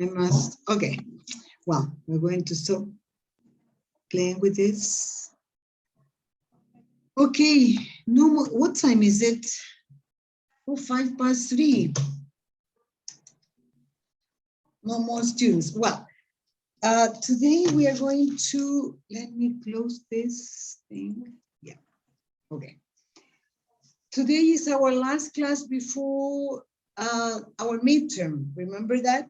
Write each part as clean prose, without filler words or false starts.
I must. Okay. Well, we're going to stop playing with this. Okay. No more. What time is it? Oh, 3:05. No more students. Well, today we are going to, let me close this thing. Yeah. Okay. Today is our last class before our midterm. Remember that?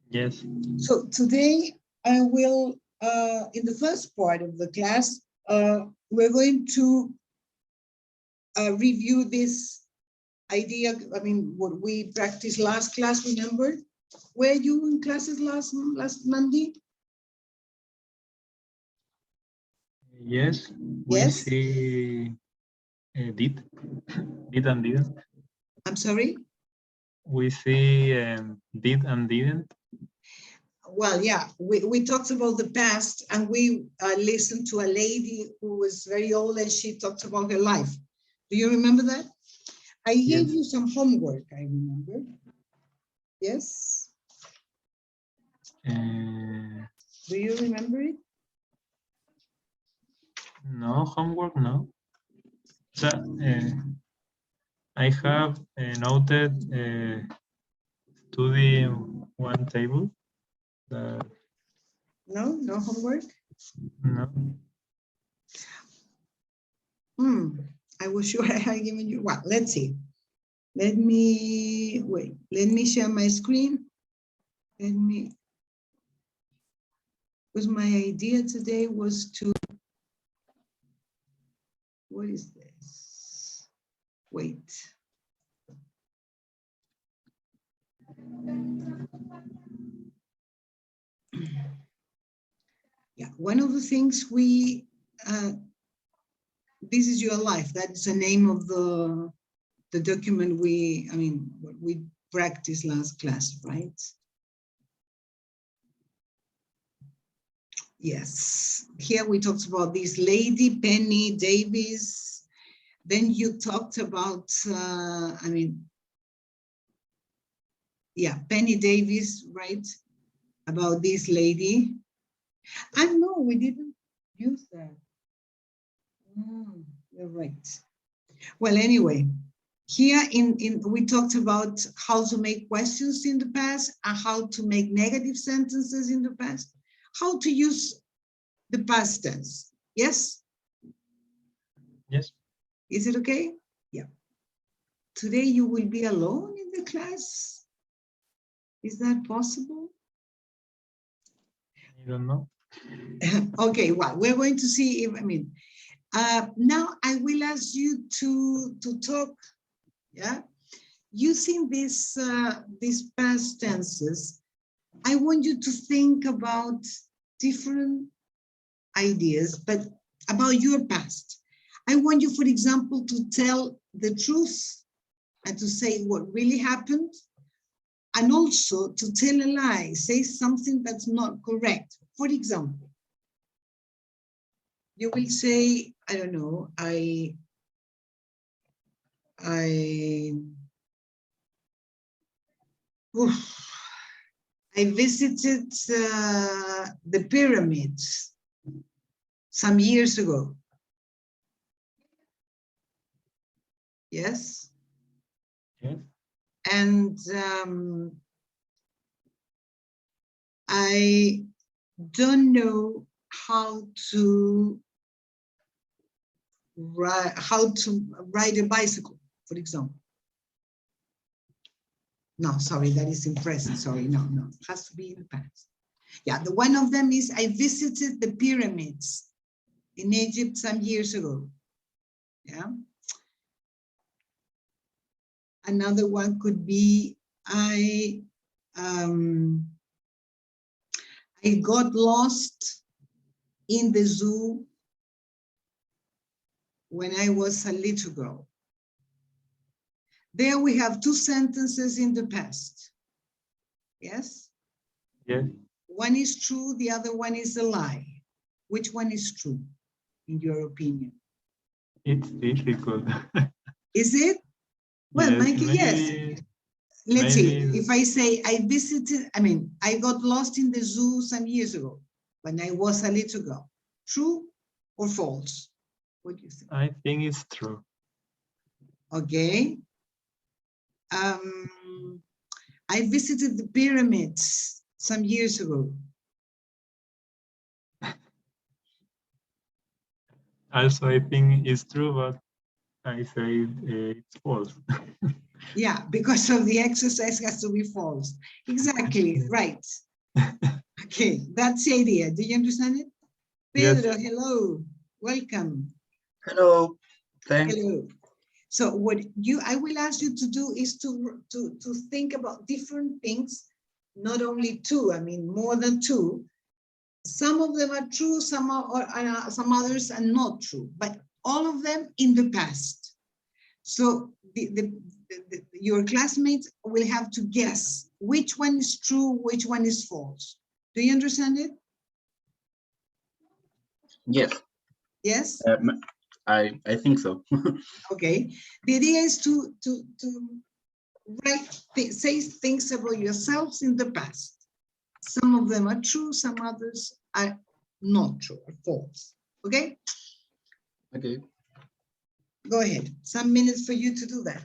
Yes. So today I will, in the first part of the class, we're going to review this idea. I mean, what we practiced last class, remember? Were you in classes last Monday? Yes. We Yes. see did and didn't. I'm sorry? We see did and didn't. Well, yeah, we talked about the past, and we listened to a lady who was very old, and she talked about her life. Do you remember that? I gave you some homework, I remember. Yes? Do you remember it? No, homework, no. So, I have noted to the one table. No homework? No. I was sure I had given you, well, let's see. Let me, wait, let me share my screen. Let me, because my idea today was to, what is this? Wait. Yeah, one of the things we, this is your life. That's the name of the document what we practiced last class, right? Yes, here we talked about this lady, Penny Davis. Then you talked about, Penny Davis, right? About this lady. And no, we didn't use that. You're right. Well, anyway, here we talked about how to make questions in the past and how to make negative sentences in the past, how to use the past tense. Yes? Yes. Is it okay? Yeah. Today you will be alone in the class. Is that possible? I don't know. Okay, well, we're going to see if, now I will ask you to talk, yeah? Using these past tenses, I want you to think about different ideas, but about your past. I want you, for example, to tell the truth and to say what really happened, and also to tell a lie, say something that's not correct. For example, you will say, I don't know, I visited the pyramids some years ago. Yes? Yes. And I don't know how to ride a bicycle, for example. No, sorry, that is in present. Sorry, no, it has to be in the past. Yeah, the one of them is I visited the pyramids in Egypt some years ago. Yeah. Another one could be I got lost in the zoo when I was a little girl. There we have two sentences in the past. Yes? Yes. One is true, the other one is a lie. Which one is true, in your opinion? It's difficult. Is it? Well, Yes, Mikey, yes. let's see, Maybe if I say I got lost in the zoo some years ago when I was a little girl. True or false? What do you think? I think it's true. Okay. I visited the pyramids some years ago. Also, I think it's true, but I say it's false. Yeah, because of the exercise has to be false. Exactly, right. Okay, that's the idea. Do you understand it? Yes. Pedro, hello, welcome. Hello, thanks. Hello. So what I will ask you to do is to think about different things, not only two, more than two. Some of them are true, some some others are not true, but all of them in the past. So your classmates will have to guess which one is true, which one is false. Do you understand it? Yes, Yes. I think so. Okay. The idea is to say things about yourselves in the past. Some of them are true, some others are not true or false. Okay? Okay. Go ahead. Some minutes for you to do that.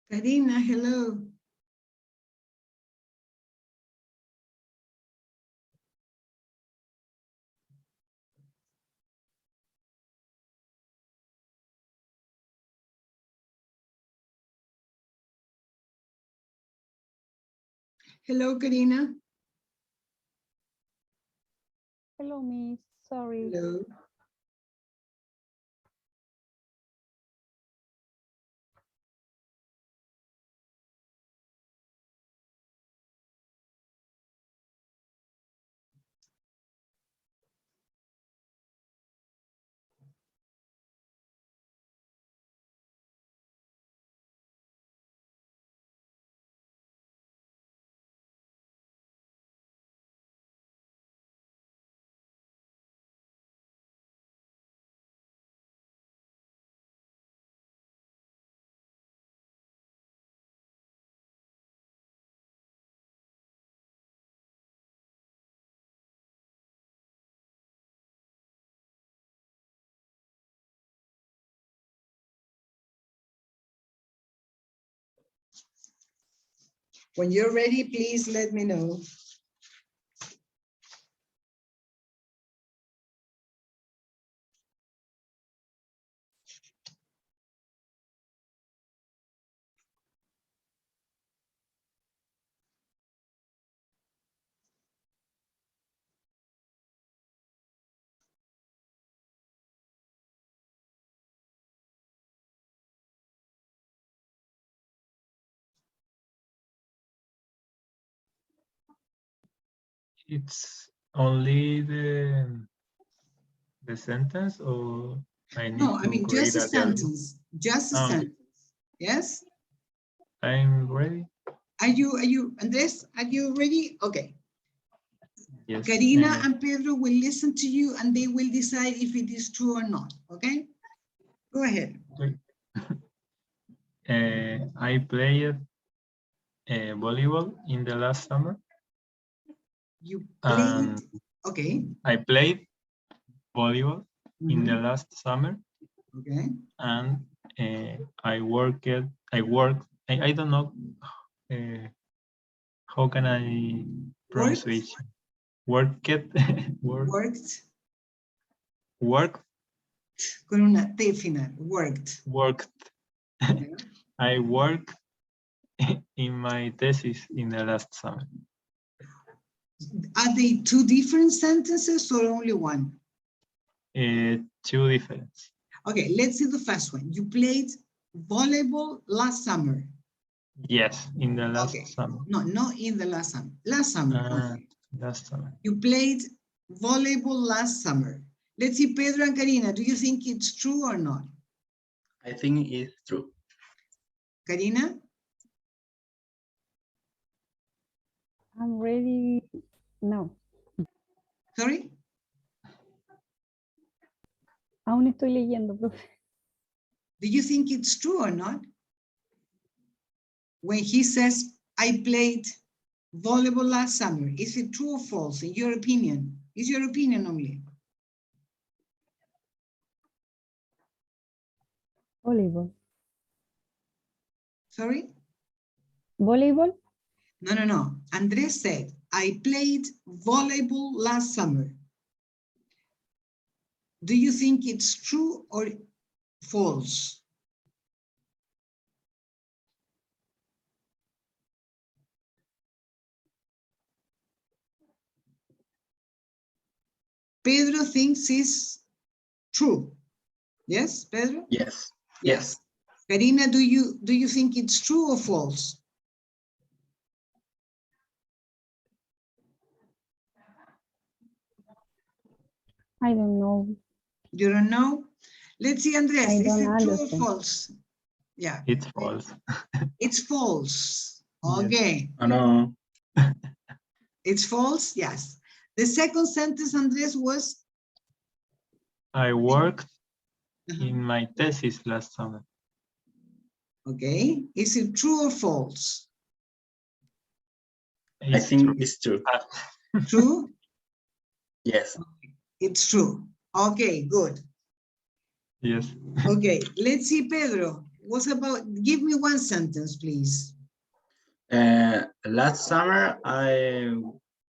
Karina, hello. Hello, Karina. Hello, Miss. Sorry. Hello. When you're ready, please let me know. It's only the sentence, or I need No, to just create a a dialogue? sentence. Just a Okay. sentence. Yes? I'm ready. Are you, Andres, are you ready? Okay. Yes. Karina and Pedro will listen to you and they will decide if it is true or not. Okay? Go ahead. I played volleyball in the last summer. You played, okay. I played volleyball in the Mhm. last summer, Okay. and I don't know how can I Work? pronunciation. Worked. Worked. Worked. Con una T final. Worked. Worked. Yeah. I worked in my thesis in the last summer. Are they two different sentences or only one? Two difference. Okay, let's see the first one. You played volleyball last summer. Yes, in the last Okay. summer. No, not in the last summer. Last summer. Okay. Last summer. You played volleyball last summer. Let's see, Pedro and Karina, do you think it's true or not? I think it's true. Karina? I'm ready. No, Sorry? aún estoy leyendo, profe. Do you think it's true or not? When he says, I played volleyball last summer, is it true or false in your opinion? Is your opinion only? Voleibol. Sorry? Voleibol? No, no, no. Andres said, I played volleyball last summer. Do you think it's true or false? Pedro thinks it's true. Yes, Pedro? Yes. Yes. Karina, do you think it's true or false? I don't know. You don't know? Let's see, Andres, I is don't it true or understand. false? Yeah. It's false. It's false. Yes. Okay. Oh, no. It's false? Yes. The second sentence, Andres, was? I worked Uh-huh. in my thesis last summer. Okay. Is it true or false? I think it's true. True? Yes. It's true. Okay, good. Yes. Okay, let's see, Pedro. What about, give me one sentence, please. Last summer, I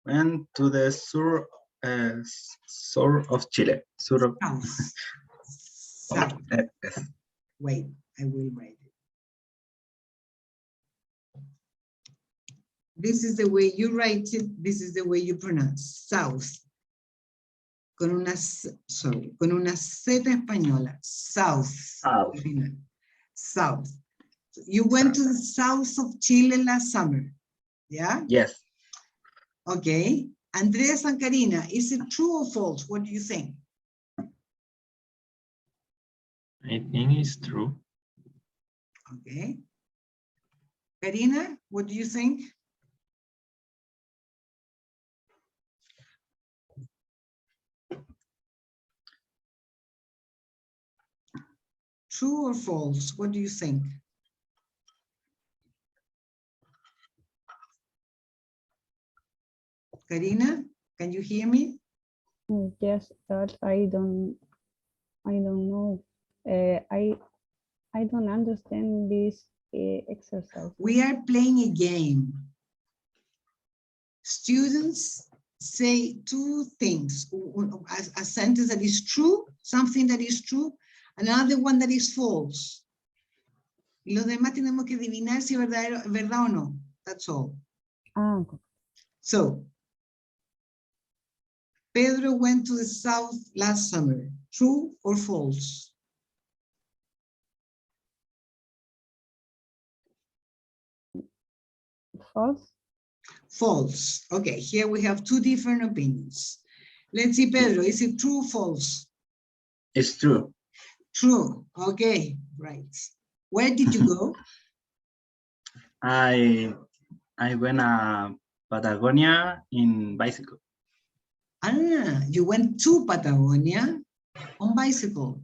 went to the sur of Chile. Sur of, South. South. yes. Wait, I will write it. This is the way you write it. This is the way you pronounce. South. Con una, sorry, con una Z española. South. South. South. You went to the south of Chile last summer. Yeah? Yes. Okay. Andres and Karina, is it true or false? What do you think? I think it's true. Okay. Karina, what do you think? True or false? What do you think? Karina, can you hear me? Yes, but I don't know. I don't understand this exercise. We are playing a game. Students say two things, a sentence that is true, something that is true, another one that is false. Y los demás tenemos que adivinar si es verdad o no. That's all. Ah, So, Pedro went to the south last summer. True or false? false. False. Okay, here we have two different opinions. Let's see, Pedro, is it true or false? It's true. True. Okay, right. Where did you go? I went to Patagonia in bicycle. Ah, you went to Patagonia on bicycle.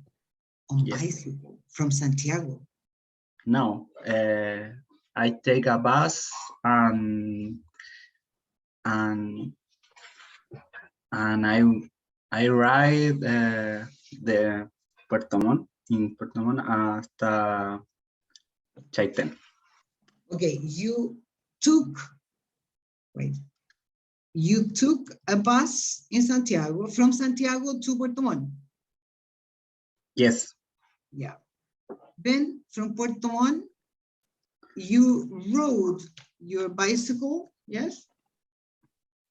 On Yes. bicycle from Santiago. No, I take a bus and I ride the Puerto Montt hasta Chaitén. Okay, you took, wait, you took a bus in Santiago, from Santiago to Puerto Montt. Yes. Yeah. Then from Puerto Montt, you rode your bicycle, yes?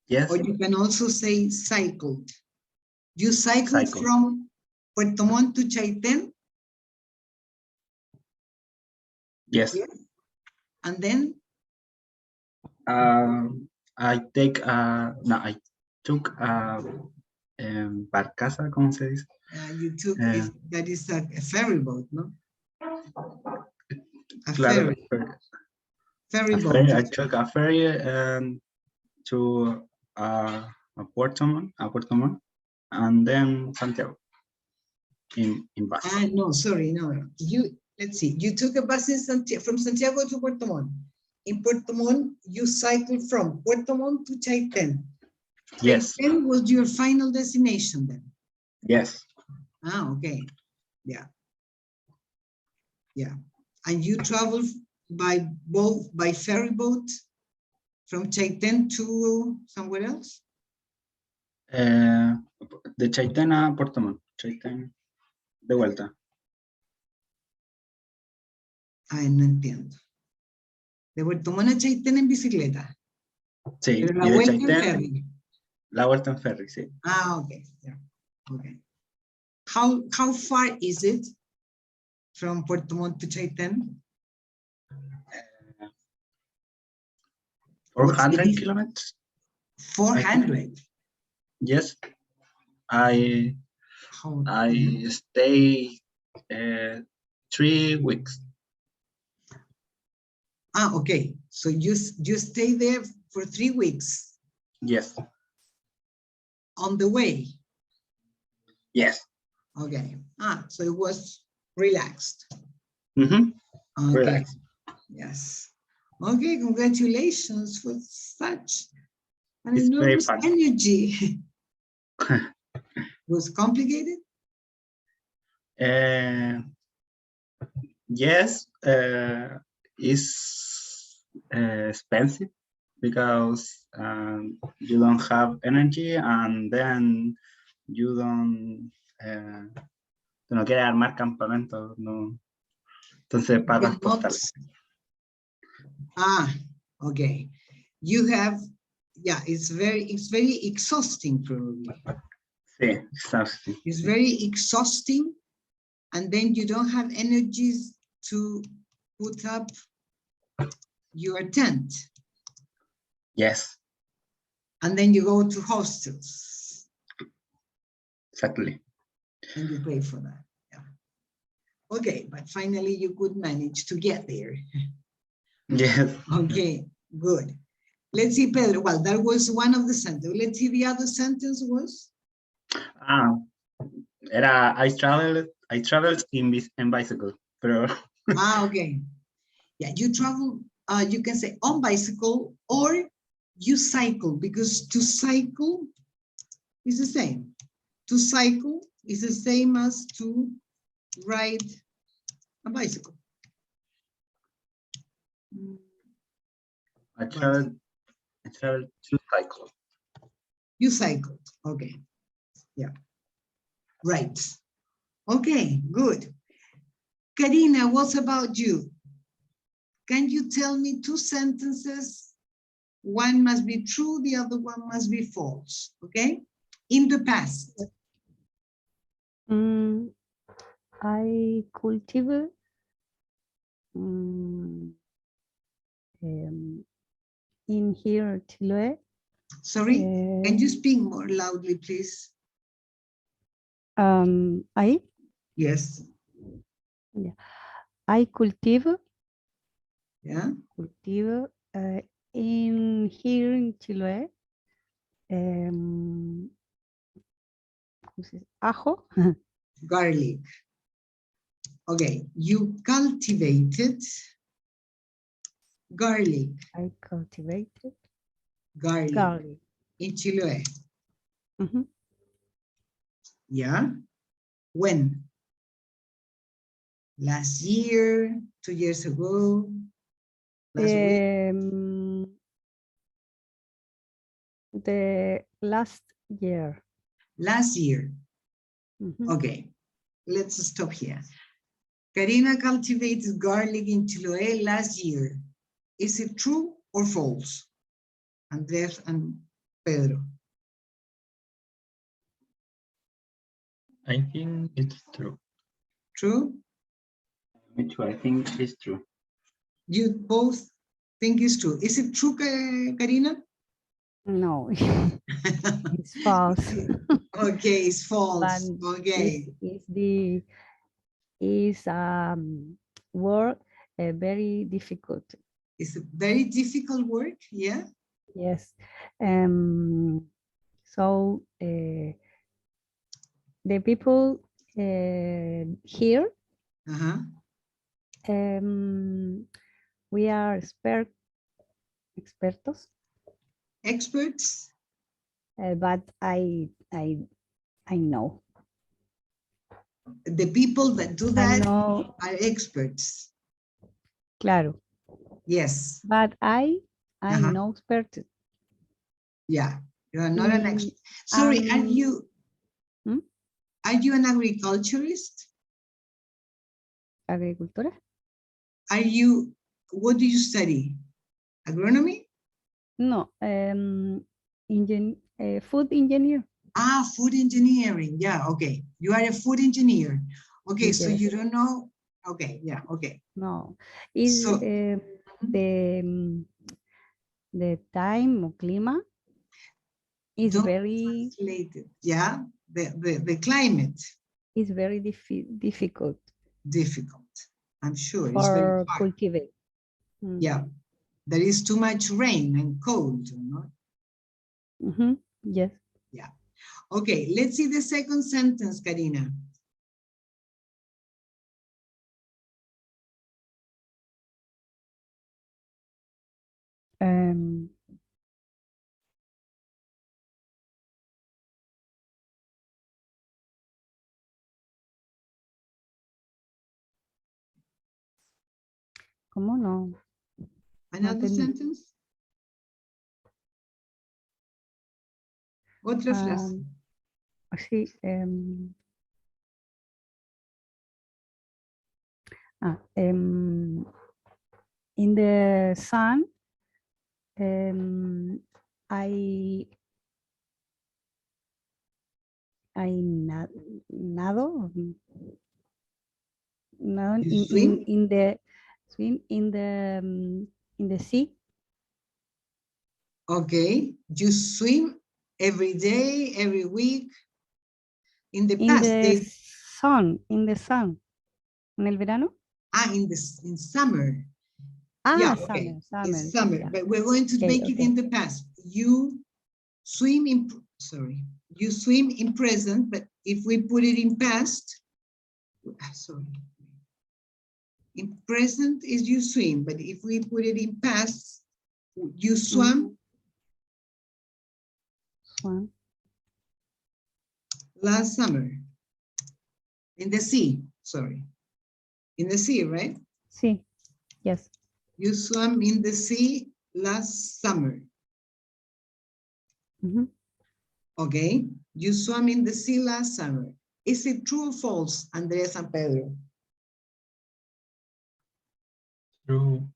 Yes. Or you can also say cycled. You cycled Cycle. from Puerto Montt to Chaitén. Yes. Yes. And then I took barcaza, ¿cómo se dice? you took, that is a ferry boat, no? A Claro, ferry boat. ferry. I took a ferry to Puerto Montt, and then Santiago in bus. No, sorry, no. Let's see. You took a bus in from Santiago to Puerto Montt. In Puerto Montt, you cycled from Puerto Montt to Chaitén. Yes. Chaitén was your final destination then? Yes. Ah, okay. Yeah. Yeah. And you traveled by ferry boat from Chaitén to somewhere else? De Chaitén a Puerto Montt. Chaitén de vuelta. Ay, no entiendo. De Puerto Montt a Chaitén en bicicleta. Sí, Pero la y de vuelta en Chaitén, ferry. la vuelta en ferry, sí. Ah, okay. Yeah. Okay. How far is it from Puerto Montt to Chaitén? 400 kilometers. 400. Yes. I stay 3 weeks. Ah, okay. So you stay there for 3 weeks. Yes. On the way. Yes. Okay. So it was relaxed. Mm-hmm. Okay. Relaxed. Yes. Okay, congratulations for such an It's very enormous fun. energy. Was complicated? Yes, it's expensive because you don't have energy and then you don't, tú no quieres armar campamento, no. Entonces pagas por tal. Okay. You have, yeah, it's very exhausting probably. Sí, exhausting. It's very exhausting, and then you don't have energies to put up your tent. Yes. And then you go to hostels. Exactly. And you pay for that. Yeah. Okay, but finally you could manage to get there. Yes. Okay, good. Let's see, Pedro. Well, that was one of the sentences. Let's see, the other sentence was? I traveled in bicycle, pero. Okay. Yeah, you travel, you can say on bicycle or you cycle, because to cycle is the same. To cycle is the same as to ride a bicycle. I traveled to cycle. You cycled, okay. Yeah, right. Okay, good. Karina, what about you? Can you tell me 2 sentences? One must be true, the other one must be false, okay? In the past. I cultivate in here, Chile. Sorry, can you speak more loudly, please? I? Yes. Yeah. I cultivate. Yeah. Cultivo in here in Chile. Ajo. Garlic. Okay, you cultivated garlic. I cultivated Garlic. In Chile. Yeah. When? Last year, 2 years ago, last week? the last year. Last year. Mhm. Okay, let's stop here. Karina cultivated garlic in Chiloé last year. Is it true or false? Andrés and Pedro. I think it's true. True? Me too, I think it's true. You both think it's true. Is it true, Karina? No, it's false. Okay, it's false. But Okay. is work very difficult. It's a very difficult work, yeah? Yes. So the people here, Uh-huh. we are expertos, Experts? but I know. The people that do I that know, are experts. claro. Yes. But I Uh-huh. know expert. Yeah. You are not an Mm, expert. Sorry, Hmm? are you an agriculturist? Agricultura? What do you study? Agronomy? No, food engineer. Ah, food engineering. Yeah, okay. You are a food engineer. Okay, so Yes. you don't know. Okay, yeah, okay. No, is So the time or clima is don't very translate it. Yeah, the climate, difficult difficult. I'm sure it's very for hard. cultivate. Yeah, there is too much rain and cold, you know? Yes. Yeah. Okay, let's see the second sentence, Karina. ¿Cómo no? Another entendí. sentence? Otra frase. Sí. In the sun, I nado You swim? in the swim in the sea. Okay, you swim every day, every week. In the In past, the sun, en el verano. in summer. Ah, Yeah, summer, okay. summer. It's summer, Yeah. but we're going to Okay, make it okay. in the past. You swim in, you swim in present, but if we put it in past, sorry. In present is you swim, but if we put it in past, you swam Swam. last summer. In the sea, sorry. In the sea, right? Sí, yes. You swam in the sea last summer. Okay, you swam in the sea last summer. Is it true or false, Andrés and Pedro? True.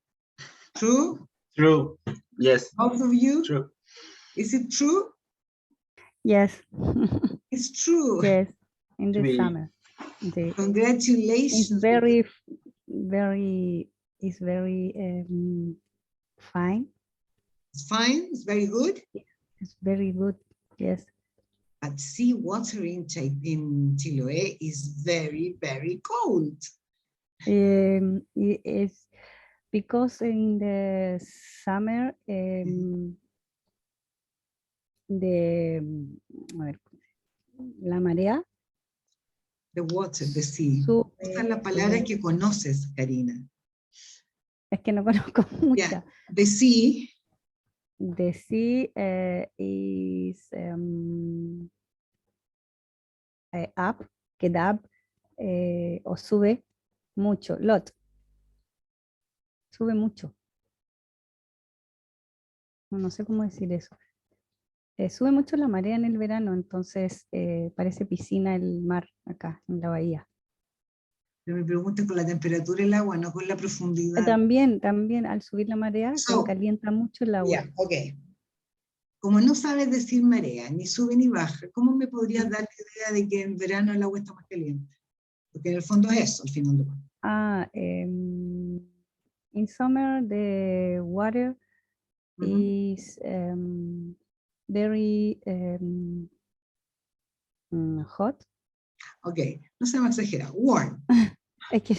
True? True, yes. Both of you? True. Is it true? Yes. It's true. Yes. In the Three. summer. It's Congratulations. very fine. It's fine, it's very good. It's very good. Yes. But sea water intake in Chiloé is very, very cold. It's because in the summer la marea. The water, the sea. Esa es la palabra que conoces, Karina. Es que no conozco mucha. Yeah, the sea. The sea is up, get up, o sube mucho, lot. Sube mucho. No sé cómo decir eso. sube mucho la marea en el verano, entonces parece piscina el mar acá en la bahía. Pero me preguntas con la temperatura del agua, no con la profundidad. También al subir la marea se So, calienta mucho el agua. Ya, ok. Como no sabes decir marea, ni sube ni baja, ¿cómo me podrías dar la idea de que en verano el agua está más caliente? Porque en el fondo es eso, al final de cuentas. In summer the water Ujú. is very hot. Ok, no seamos exagerados. Warm. Es que,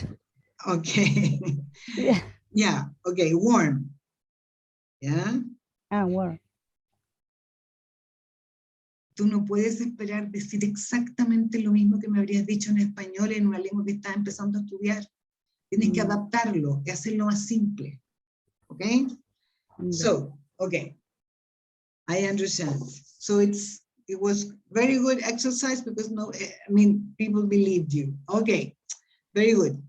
Ok. yeah. Ya, ok, warm. ¿Ya? Warm. Tú no puedes esperar decir exactamente lo mismo que me habrías dicho en español en una lengua que estás empezando a estudiar. Tienes que adaptarlo y hacerlo más simple. ¿Ok? So, okay. I understand. So it was very good exercise because people believed you. Okay, very good.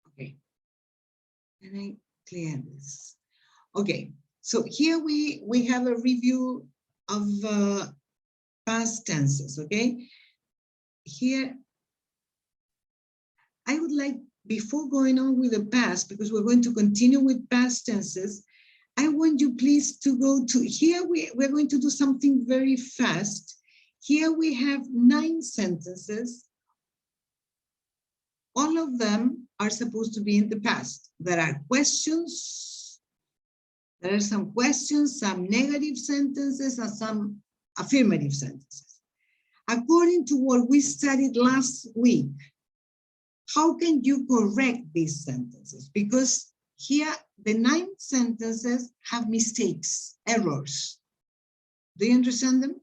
Okay, can I clear this? Okay, so here we have a review of past tenses, okay? Here, I would like, before going on with the past, because we're going to continue with past tenses, I want you please to go to, here we're going to do something very fast. Here we have 9 sentences. All of them are supposed to be in the past. There are questions. There are some questions, some negative sentences, and some affirmative sentences. According to what we studied last week, how can you correct these sentences? Because here, the 9 sentences have mistakes, errors. Do you understand them?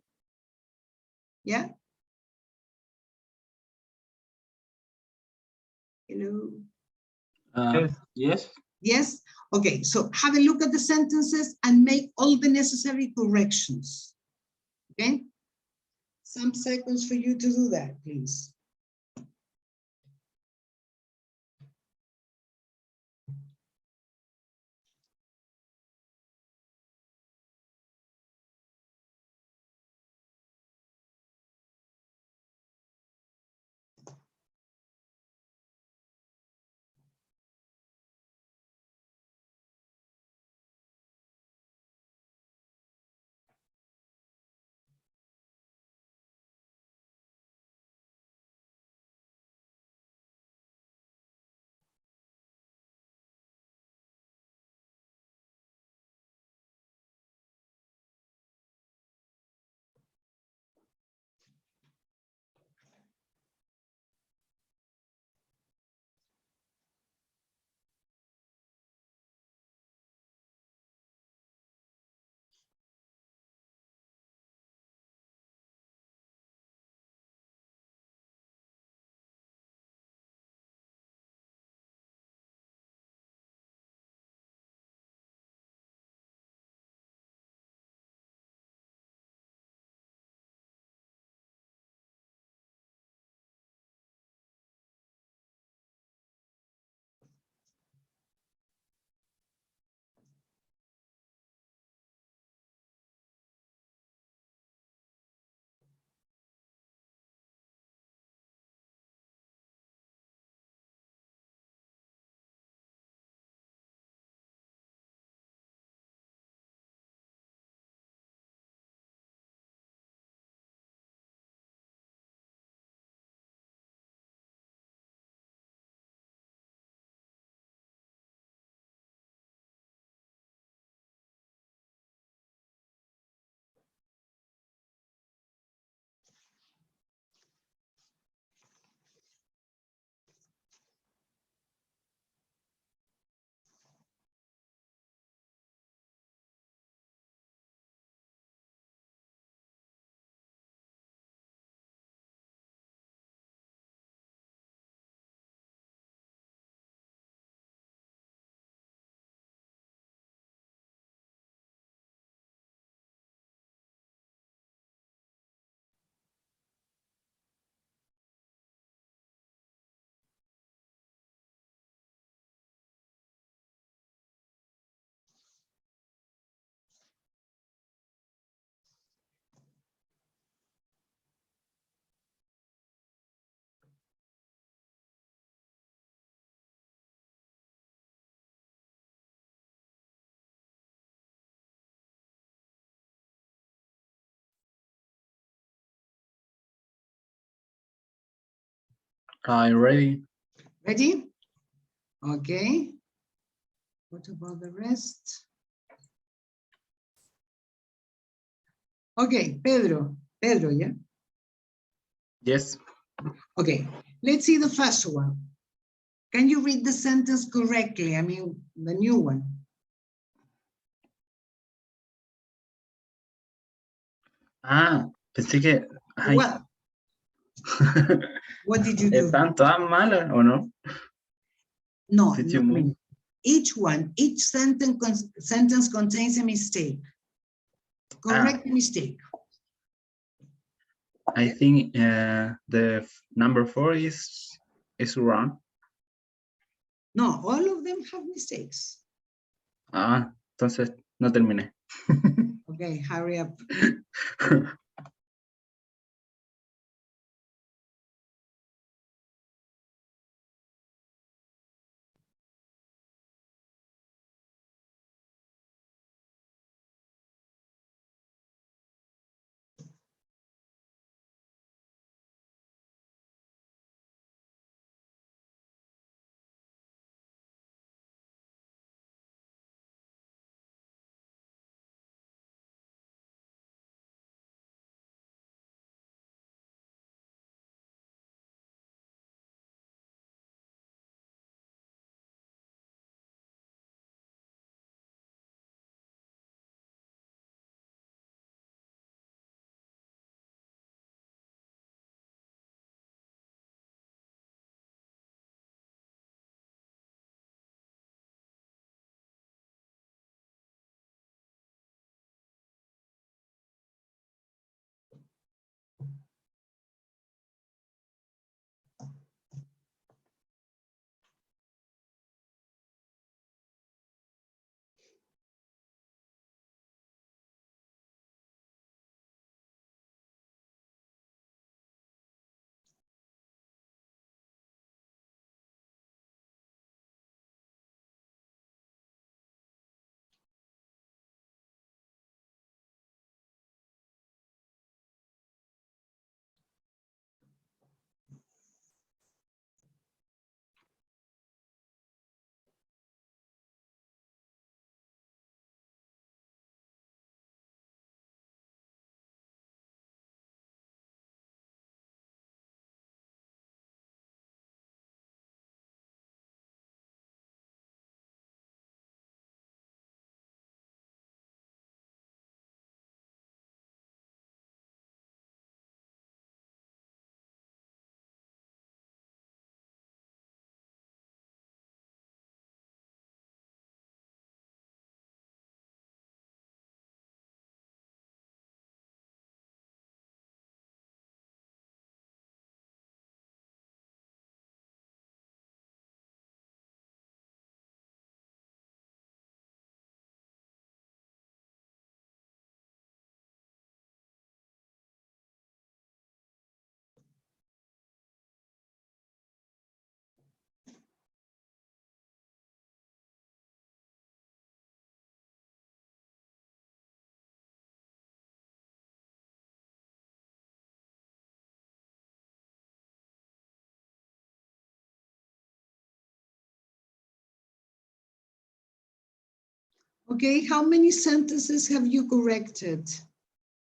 Yeah? Hello? Yes. Yes? Okay, so have a look at the sentences and make all the necessary corrections. Okay? Some seconds for you to do that, please. Ready? Ready? Okay. What about the rest? Okay, Pedro. Pedro, yeah? Yes. Okay, let's see the first one. Can you read the sentence correctly? I mean, the new one. Pensé que... Ay. What did you do? ¿Están todas malas o no? No, Did no, you I move? mean, each sentence contains a mistake. Correct the mistake. I think the number 4 is wrong. No, all of them have mistakes. Entonces no terminé. Okay, hurry up. Okay, how many sentences have you corrected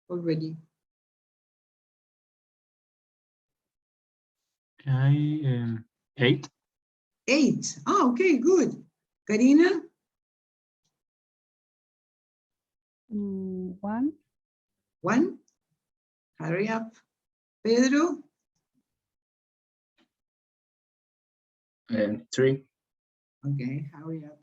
already? I 8. 8. Oh, okay, good. Karina? 1. 1. Hurry up. Pedro? 3. Okay, hurry up.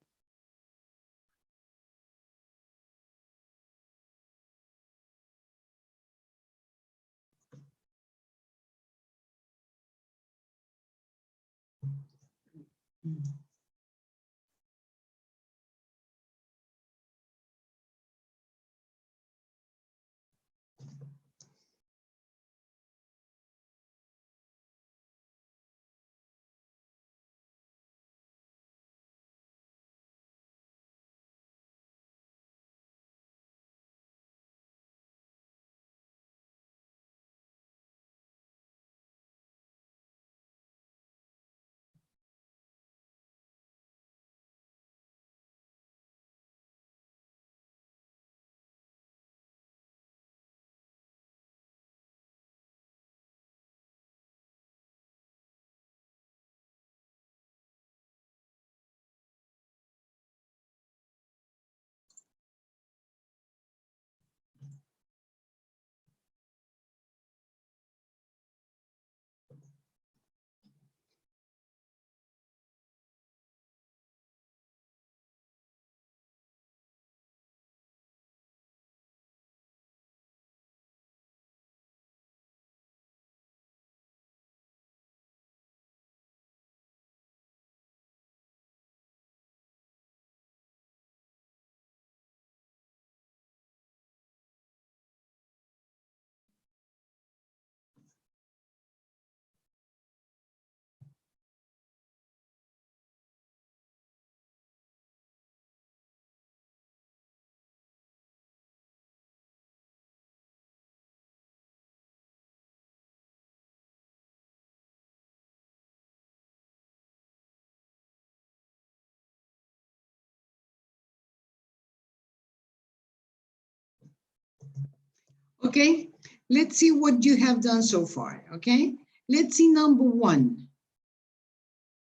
Okay, let's see what you have done so far, okay? Let's see number 1.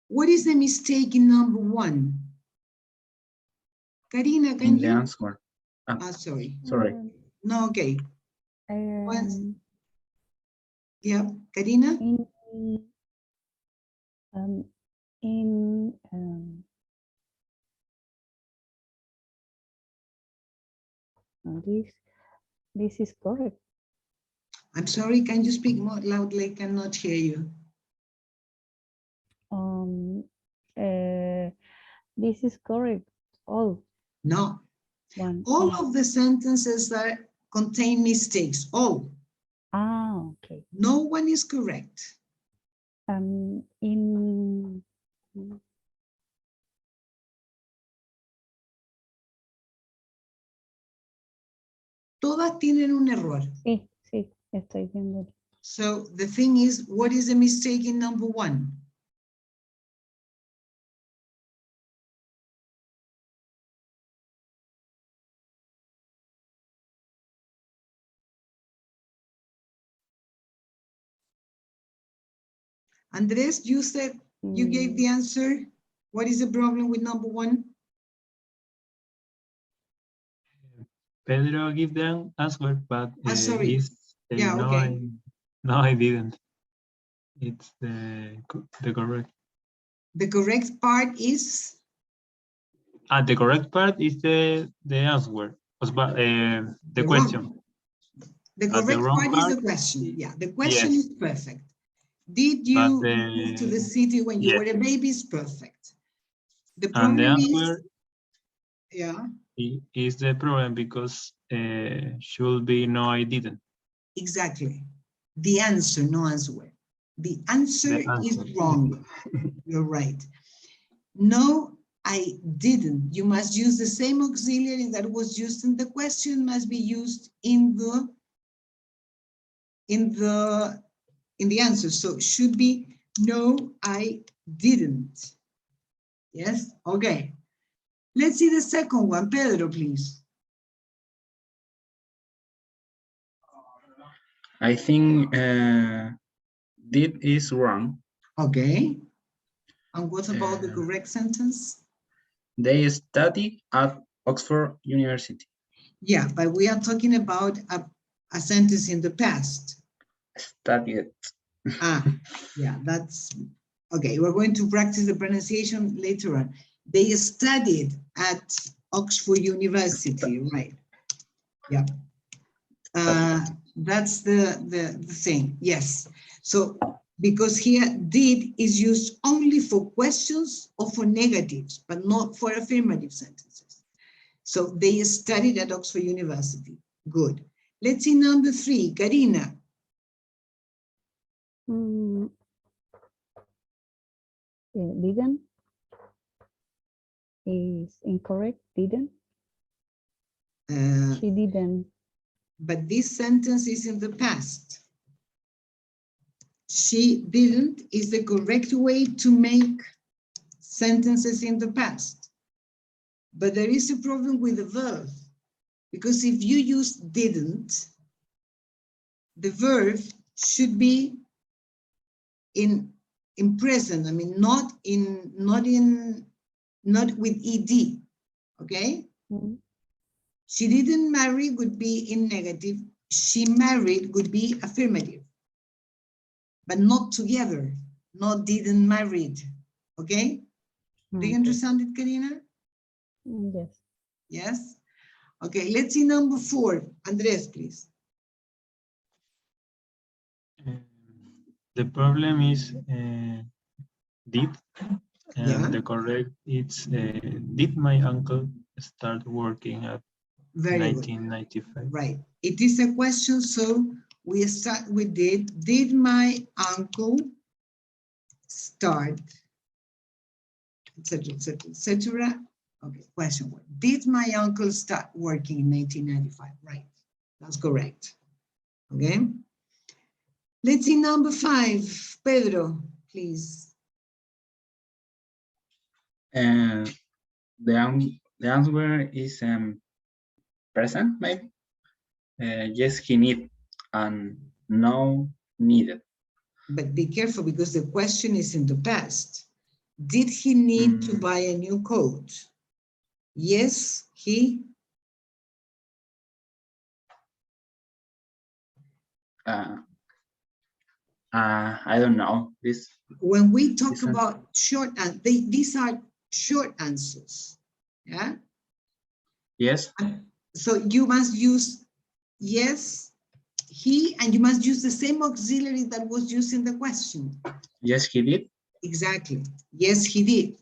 What is the mistake in number 1? Karina, can In the you? answer. Sorry. Sorry. No, okay. Yeah, Karina? This is correct. I'm sorry, can you speak more loudly? I cannot hear you. This is correct. All. No. One. All of the sentences that contain mistakes, all. Okay. No one is correct. In Todas tienen un error. sí, estoy viendo. So the thing is, what is the mistake in number 1? Andres, you said you gave the answer. What is the problem with number 1? Pedro give the answer, but Sorry. Yeah, no, okay. I didn't. It's the correct. The correct part is? The correct part is the answer. The question. Wrong. The correct part is the question. Yeah, the question yes. is perfect. Did you move to the city when you yes. were a baby? Is perfect. The And the problem answer is the problem because should be no, I didn't. Exactly. The answer, no answer. The answer is wrong. You're right. No, I didn't. You must use the same auxiliary that was used in the question, must be used in the answer. So it should be no, I didn't. Yes, okay. Let's see the second one. Pedro, please. I think did is wrong. Okay. And what about the correct sentence? They study at Oxford University. Yeah, but we are talking about a sentence in the past. Studied. Yeah, that's okay. We're going to practice the pronunciation later on. They studied at Oxford University, right? Yeah. That's the thing. Yes. So because here did is used only for questions or for negatives, but not for affirmative sentences. So they studied at Oxford University. Good. Let's see number 3, Karina. Didn't is incorrect. Didn't. She didn't. But this sentence is in the past. She didn't is the correct way to make sentences in the past. But there is a problem with the verb, because if you use didn't, the verb should be in present. I mean, not with ed. Okay. Mm-hmm. She didn't marry would be in negative. She married would be affirmative, but not together. Not didn't married. Okay. Do you understand it, Karina? Yes. Yes. Okay, let's see number 4. Andres, please. The problem is did, and Yeah. the correct it's did my uncle start working at Very 1995? Good. Right. It is a question, so we start with did. Did my uncle start, etc., etc., etc. Okay, question 1. Did my uncle start working in 1995? Right. That's correct. Okay. Let's see number 5. Pedro, please. The answer is present, maybe. yes, he need, and no, needed. But be careful because the question is in the past. Did he need to buy a new coat? Yes, he. I don't know this. When we talk about short, and these are short answers. Yeah. Yes. So you must use yes, he, and you must use the same auxiliary that was used in the question. Yes, he did. Exactly. Yes, he did.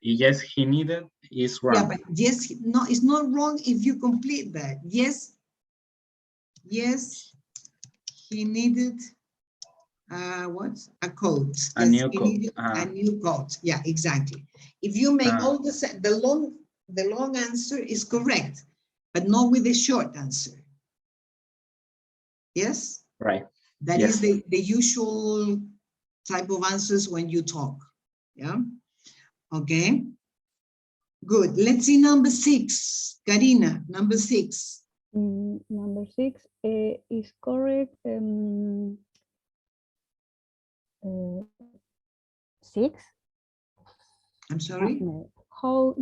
Yes, he needed is wrong. Yeah, but yes, no, it's not wrong if you complete that. Yes, he needed what? A coat. A new coat. A new coat. Yeah, exactly. If you make all the long answer is correct, but not with the short answer. Yes? Right. That is the usual type of answers when you talk. Yeah. Okay. Good. Let's see number 6. Karina, number 6. Number 6 is correct. 6. I'm sorry. How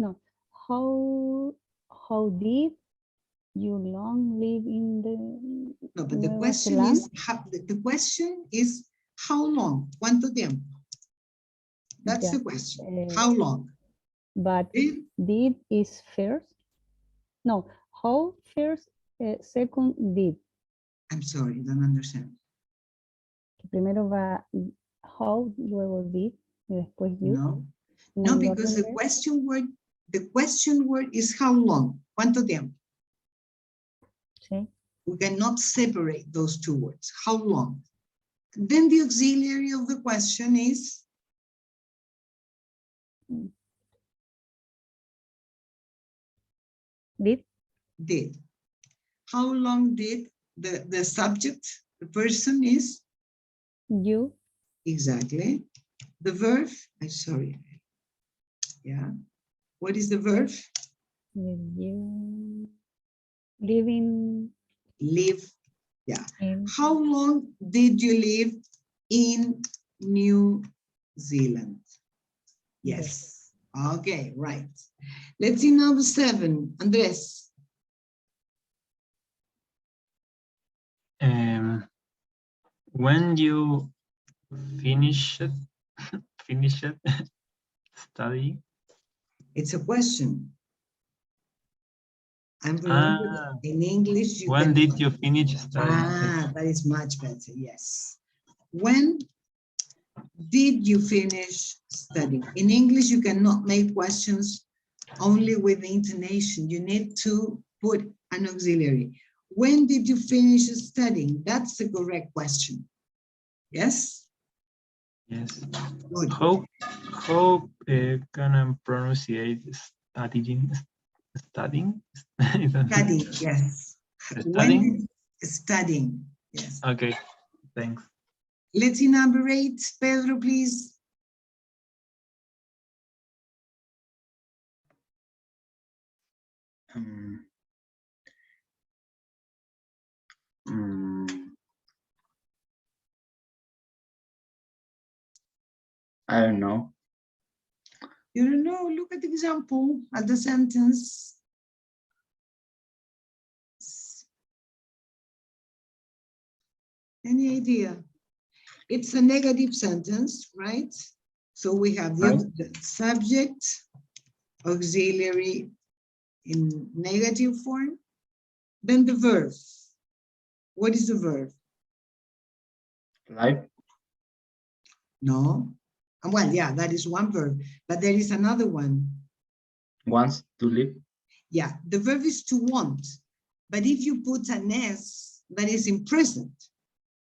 did you long live in the? No, but the question is the question is how long? ¿Cuánto tiempo? That's the question. How long? But did is first. No, how first, second did. I'm sorry, don't understand. Primero va how, luego did, y después you. No, because the question word is how long. ¿Cuánto tiempo? Sí. We cannot separate those two words. How long? Then the auxiliary of the question is did. How long did the subject, the person is? You. Exactly. The verb, I'm sorry. Yeah. What is the verb? You. Living. Live. Yeah. How long did you live in New Zealand? Yes. Okay, right. Let's see number 7. Andres. When you finish studying? It's a question. I'm remembering in English. When did you finish studying? That is much better. Yes. When did you finish studying? In English, you cannot make questions only with the intonation. You need to put an auxiliary. When did you finish studying? That's the correct question. Yes? Yes. Good. How can I pronounce studying? Studying? Studying, yes. Studying? Studying, yes. Okay, thanks. Let's see number 8. Pedro, please. I don't know. You don't know, look at the example, at the sentence. Any idea? It's a negative sentence, right? So we have the subject, auxiliary in negative form, then the verb. What is the verb? Live. No. Well, yeah, that is one verb, but there is another one. Wants to live. Yeah, the verb is to want, but if you put an S, that is in present.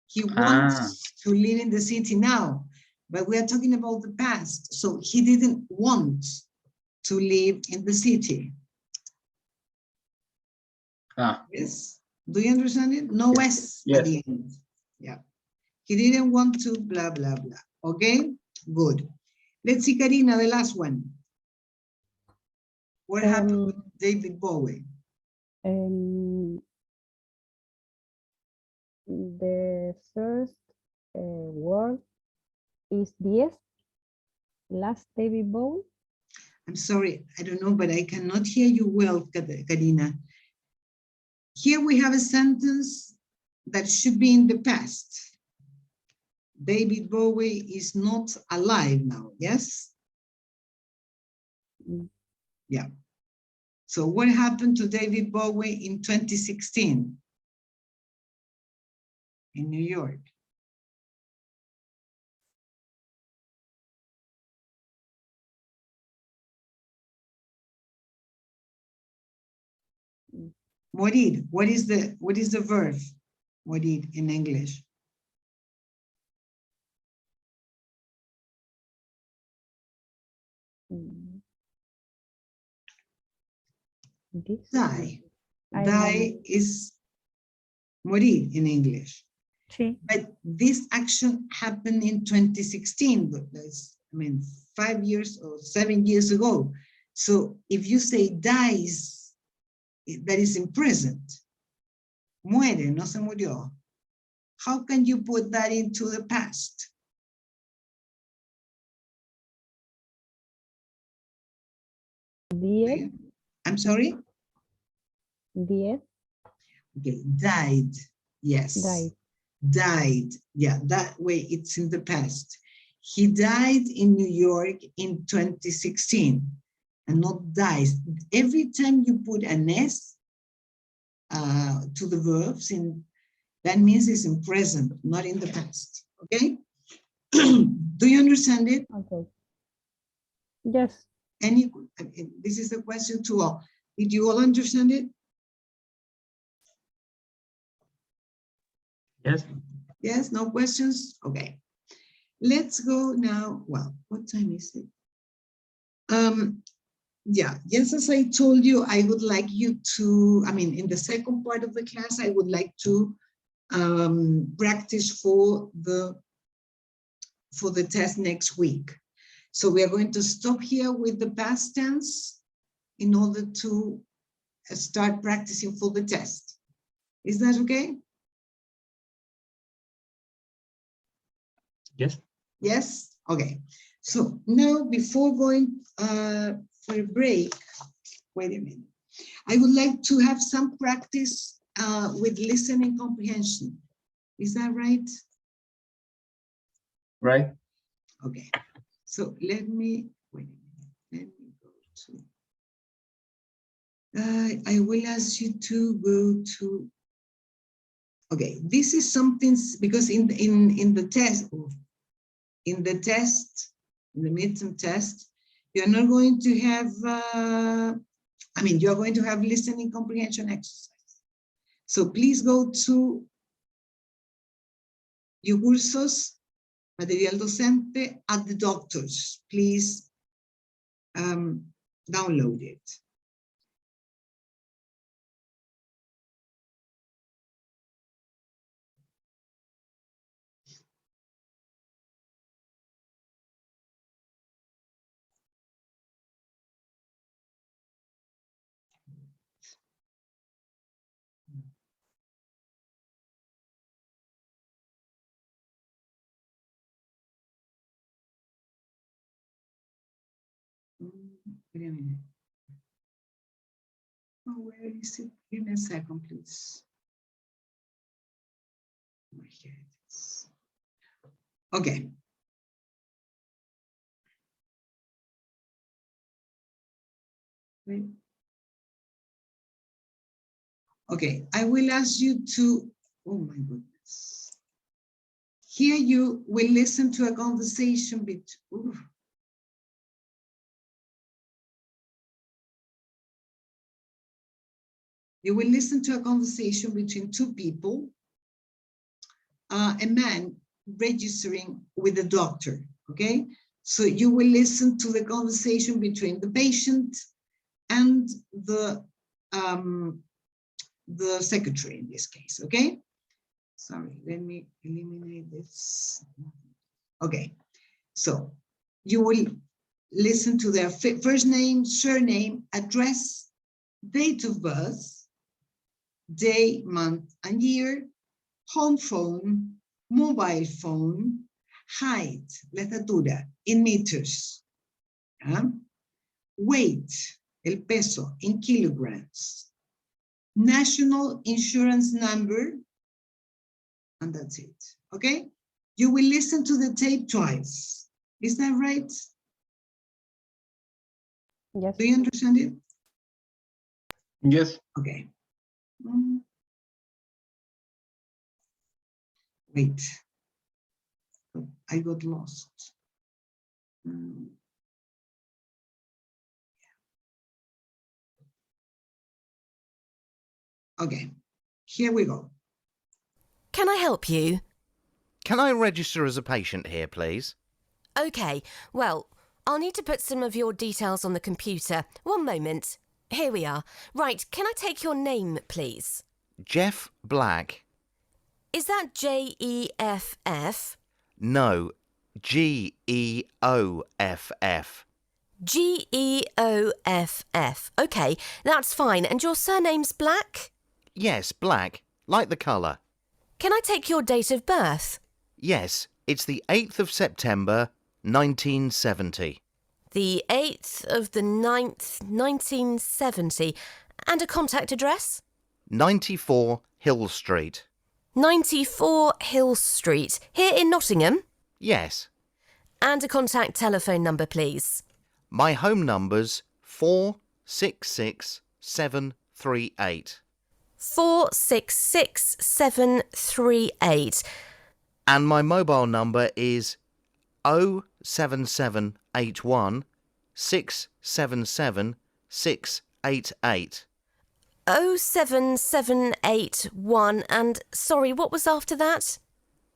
He wants to live in the city now, but we are talking about the past. So he didn't want to live in the city. Yes. Do you understand it? No S at the end. Yeah. He didn't want to blah, blah, blah. Okay, good. Let's see, Karina, the last one. What happened with David Bowie? The first word is 10. Last baby bowl. I'm sorry, I don't know, but I cannot hear you well, Karina. Here we have a sentence that should be in the past. David Bowie is not alive now, yes? Mm. Yeah. So what happened to David Bowie in 2016 in New York? Mm. Morir, what is the verb? Morir in English. Mm. This Die. I Die is morir in English. Sí. But this action happened in 2016, but that's, I mean, 5 years or 7 years ago. So if you say dies, that is in present. Muere, no se murió. How can you put that into the past? Diez. I'm sorry? 10. Okay, died, yes. Died. Died, yeah, that way it's in the past. He died in New York in 2016 and not dies. Every time you put an S to the verbs, that means it's in present, not in the past, okay? Do you understand it? Okay. Yes. This is a question to all. Did you all understand it? Yes. Yes, no questions? Okay. Let's go now. Well, what time is it? Yeah, yes, as I told you, I would like you to, I mean, in the second part of the class, I would like to practice for the test next week. So we are going to stop here with the past tense in order to start practicing for the test. Is that okay? Yes. Yes? Okay. So now before going for a break, wait a minute. I would like to have some practice with listening comprehension. Is that right? Right. Okay. So let me, wait a minute. Let me go to, I will ask you to go to, okay, this is something, because in the test, in the midterm test, you're not going to have, I mean, you're going to have listening comprehension exercise. So please go to your cursos, material docente at the doctors. Please download it. Wait a minute. Oh, where is it? Give me a second, please. Oh, here it is. Okay. Wait. Okay, I will ask you to, oh my goodness. Here you will listen to a conversation between, you will listen to a conversation between two people, a man registering with a doctor, okay? So you will listen to the conversation between the patient and the secretary in this case, okay? Sorry, let me eliminate this. Okay, so you will listen to their first name, surname, address, date of birth, day, month, and year, home phone, mobile phone, height, la estatura, in meters. Weight, el peso, in kilograms. National insurance number, and that's it, okay? You will listen to the tape twice. Is that right? Yes. Do you understand it? Yes. Okay. Wait, I got lost. Okay, here we go. Can I help you? Can I register as a patient here, please? OK, well, I'll need to put some of your details on the computer. One moment. Here we are. Right, can I take your name, please? Jeff Black. Is that J-E-F-F? No, G-E-O-F-F. G-E-O-F-F. OK, that's fine. And your surname's Black? Yes, black, like the colour. Can I take your date of birth? Yes, it's the 8th of September, 1970. The 8th of the 9th, 1970. And a contact address? 94 Hill Street. 94 Hill Street, here in Nottingham? Yes. And a contact telephone number, please. My home number's 466738. 466738. And my mobile number is 07781 677 688. 07781. And sorry, what was after that?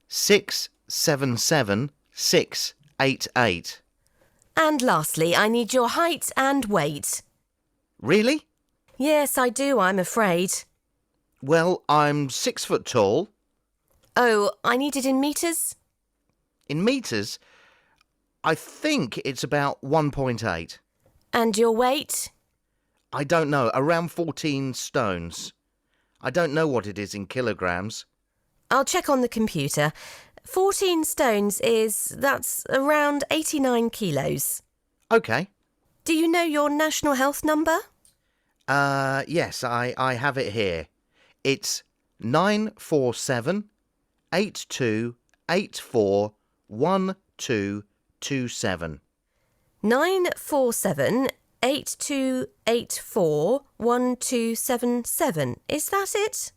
677 688. And lastly, I need your height and weight. Really? Yes, I do, I'm afraid. Well, I'm 6 foot tall. Oh, I need it in metres? In metres, I think it's about 1.8. And your weight? I don't know, around 14 stones. I don't know what it is in kilograms. I'll check on the computer. 14 stones that's around 89 kilos. OK. Do you know your national health number? Yes, I have it here. It's 947 8284 1227. 947 8284 1277. Is that it?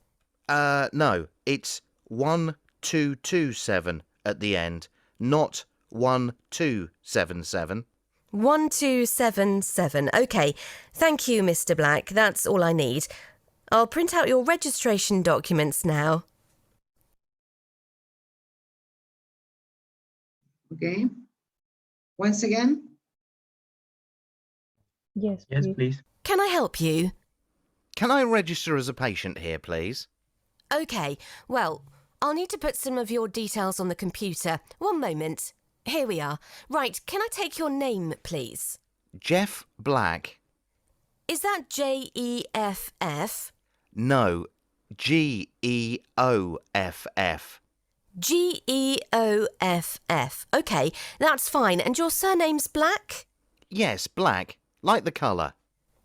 No, it's 1227 at the end, not 1277. 1277. OK. Thank you, Mr. Black. That's all I need. I'll print out your registration documents now. Okay. Once again. Yes, Yes, please. please. Can I help you? Can I register as a patient here, please? OK. Well, I'll need to put some of your details on the computer. One moment. Here we are. Right, can I take your name, please? Jeff Black. Is that J-E-F-F? No, G-E-O-F-F. G-E-O-F-F. OK, that's fine. And your surname's Black? Yes, black, like the colour.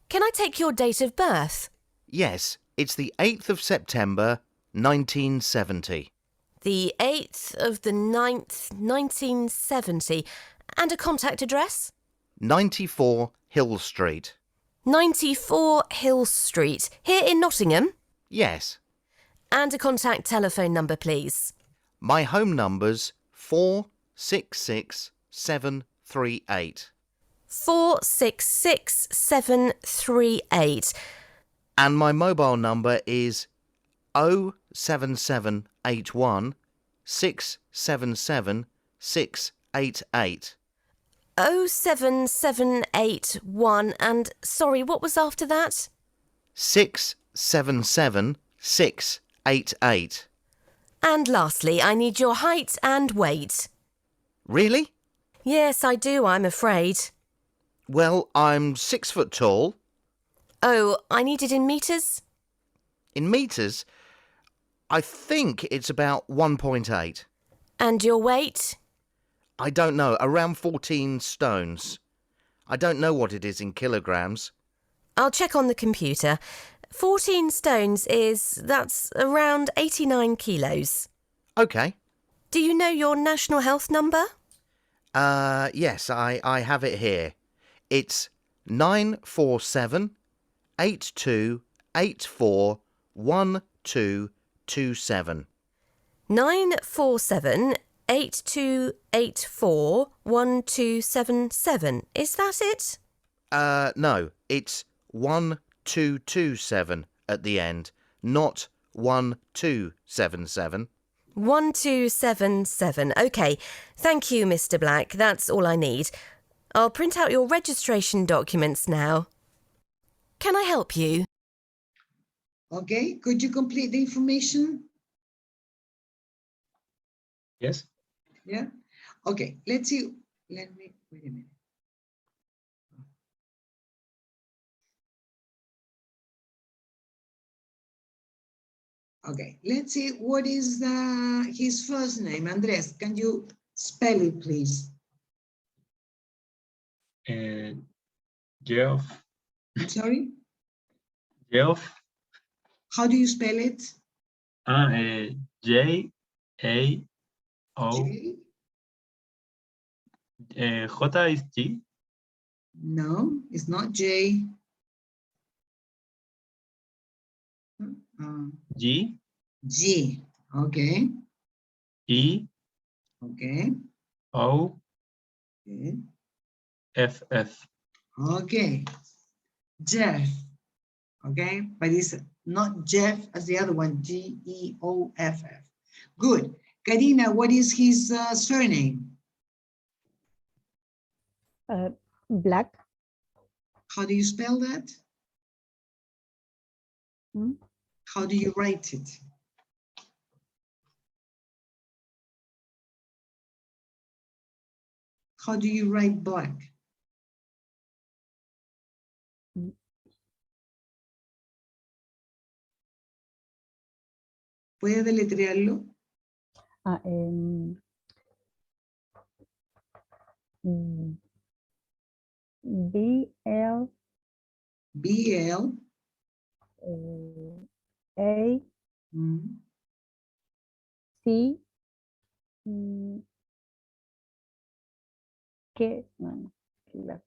Can I take your date of birth? Yes, it's the 8th of September, 1970. The 8th of the 9th, 1970. And a contact address? 94 Hill Street. 94 Hill Street, here in Nottingham? Yes. And a contact telephone number, please. My home number's 466738. 466738. And my mobile number is 07781 677 688. 07781. And sorry, what was after that? 677 688. And lastly, I need your height and weight. Really? Yes, I do, I'm afraid. Well, I'm 6 foot tall. Oh, I need it in metres? In metres, I think it's about 1.8. And your weight? I don't know, around 14 stones. I don't know what it is in kilograms. I'll check on the computer. 14 stones that's around 89 kilos. Okay. Do you know your national health number? Yes, I have it here. It's 947-8284-1227. 947-8284-1277. Is that it? No, it's 1227 at the end, not 1277. 1277. OK. Thank you, Mr. Black. That's all I need. I'll print out your registration documents now. Can I help you? Okay, could you complete the information? Yes. Yeah. Okay, let's see. Let me, wait a minute. Okay, let's see what is his first name. Andres, can you spell it, please? Geoff. I'm sorry? Geoff. How do you spell it? J-A-O. J? J is G. No, it's not J. G. G. Okay. E. Okay. O. Okay. F. F. Okay. Jeff. Okay, but it's not Jeff as the other one. G-E-O-F-F. Good. Karina, what is his surname? Black. How do you spell that? Hmm? How do you write it? How do you write black? ¿Puede deletrearlo? B-L B-L. A C K.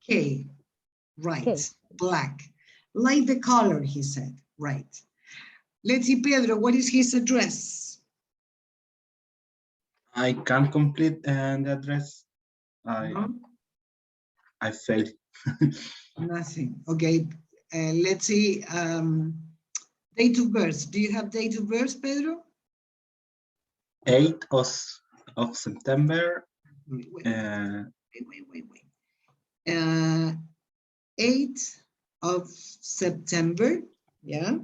K. Right. K. Black. Like the color, he said. Right. Let's see, Pedro, what is his address? I can't complete the address. No? I failed. Nothing. Okay. Let's see. Date of birth. Do you have date of birth, Pedro? 8th of September. Wait. 8th of September. Yeah.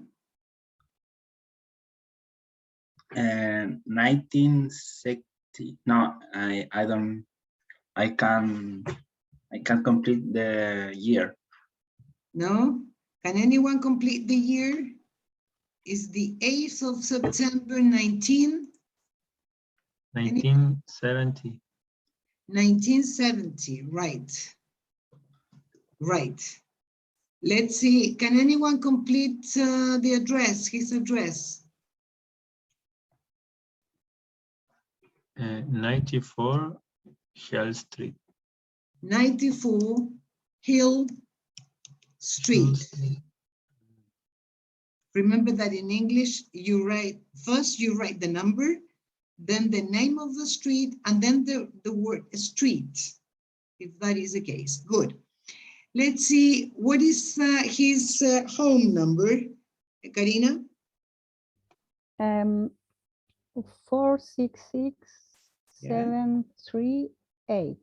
And 1960. No, I can't complete the year. No? Can anyone complete the year? Is the 8th of September 1970. 1970, right. Right. Let's see, can anyone complete the address, his address? 94 Shell Street. 94 Hill Street. Remember that in English, you write the number, then the name of the street, and then the word street, if that is the case. Good. Let's see, what is his home number, Karina? 466738.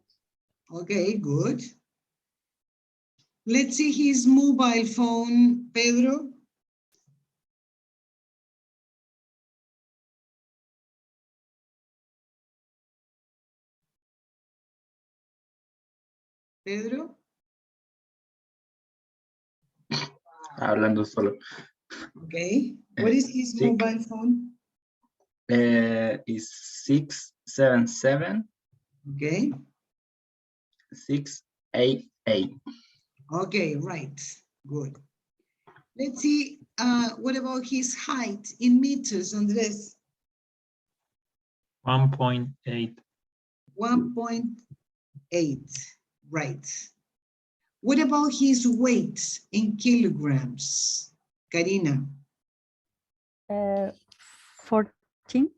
Okay, good. Let's see his mobile phone, Pedro. Pedro? Hablando solo. Okay. What is his mobile phone? is 677 Okay. 688. Okay, right. Good. Let's see, what about his height in meters, Andres? 1.8. 1.8, right. What about his weight in kilograms, Karina? 14.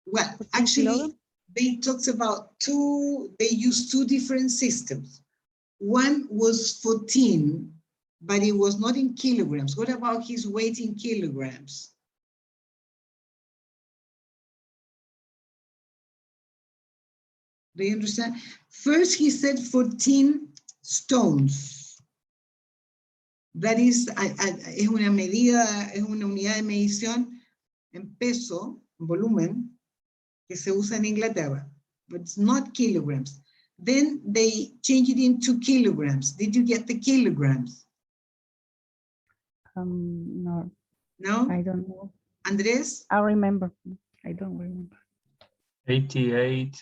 Well, 14 actually, kilograms? they talked about they used two different systems. One was 14, but it was not in kilograms. What about his weight in kilograms? Do you understand? First, he said 14 stones. That is, es una medida, es una unidad de medición en peso, en volumen, que se usa en Inglaterra, but it's not kilograms. Then they change it into kilograms. Did you get the kilograms? No, No? I don't know. Andres? I remember. I don't remember. 88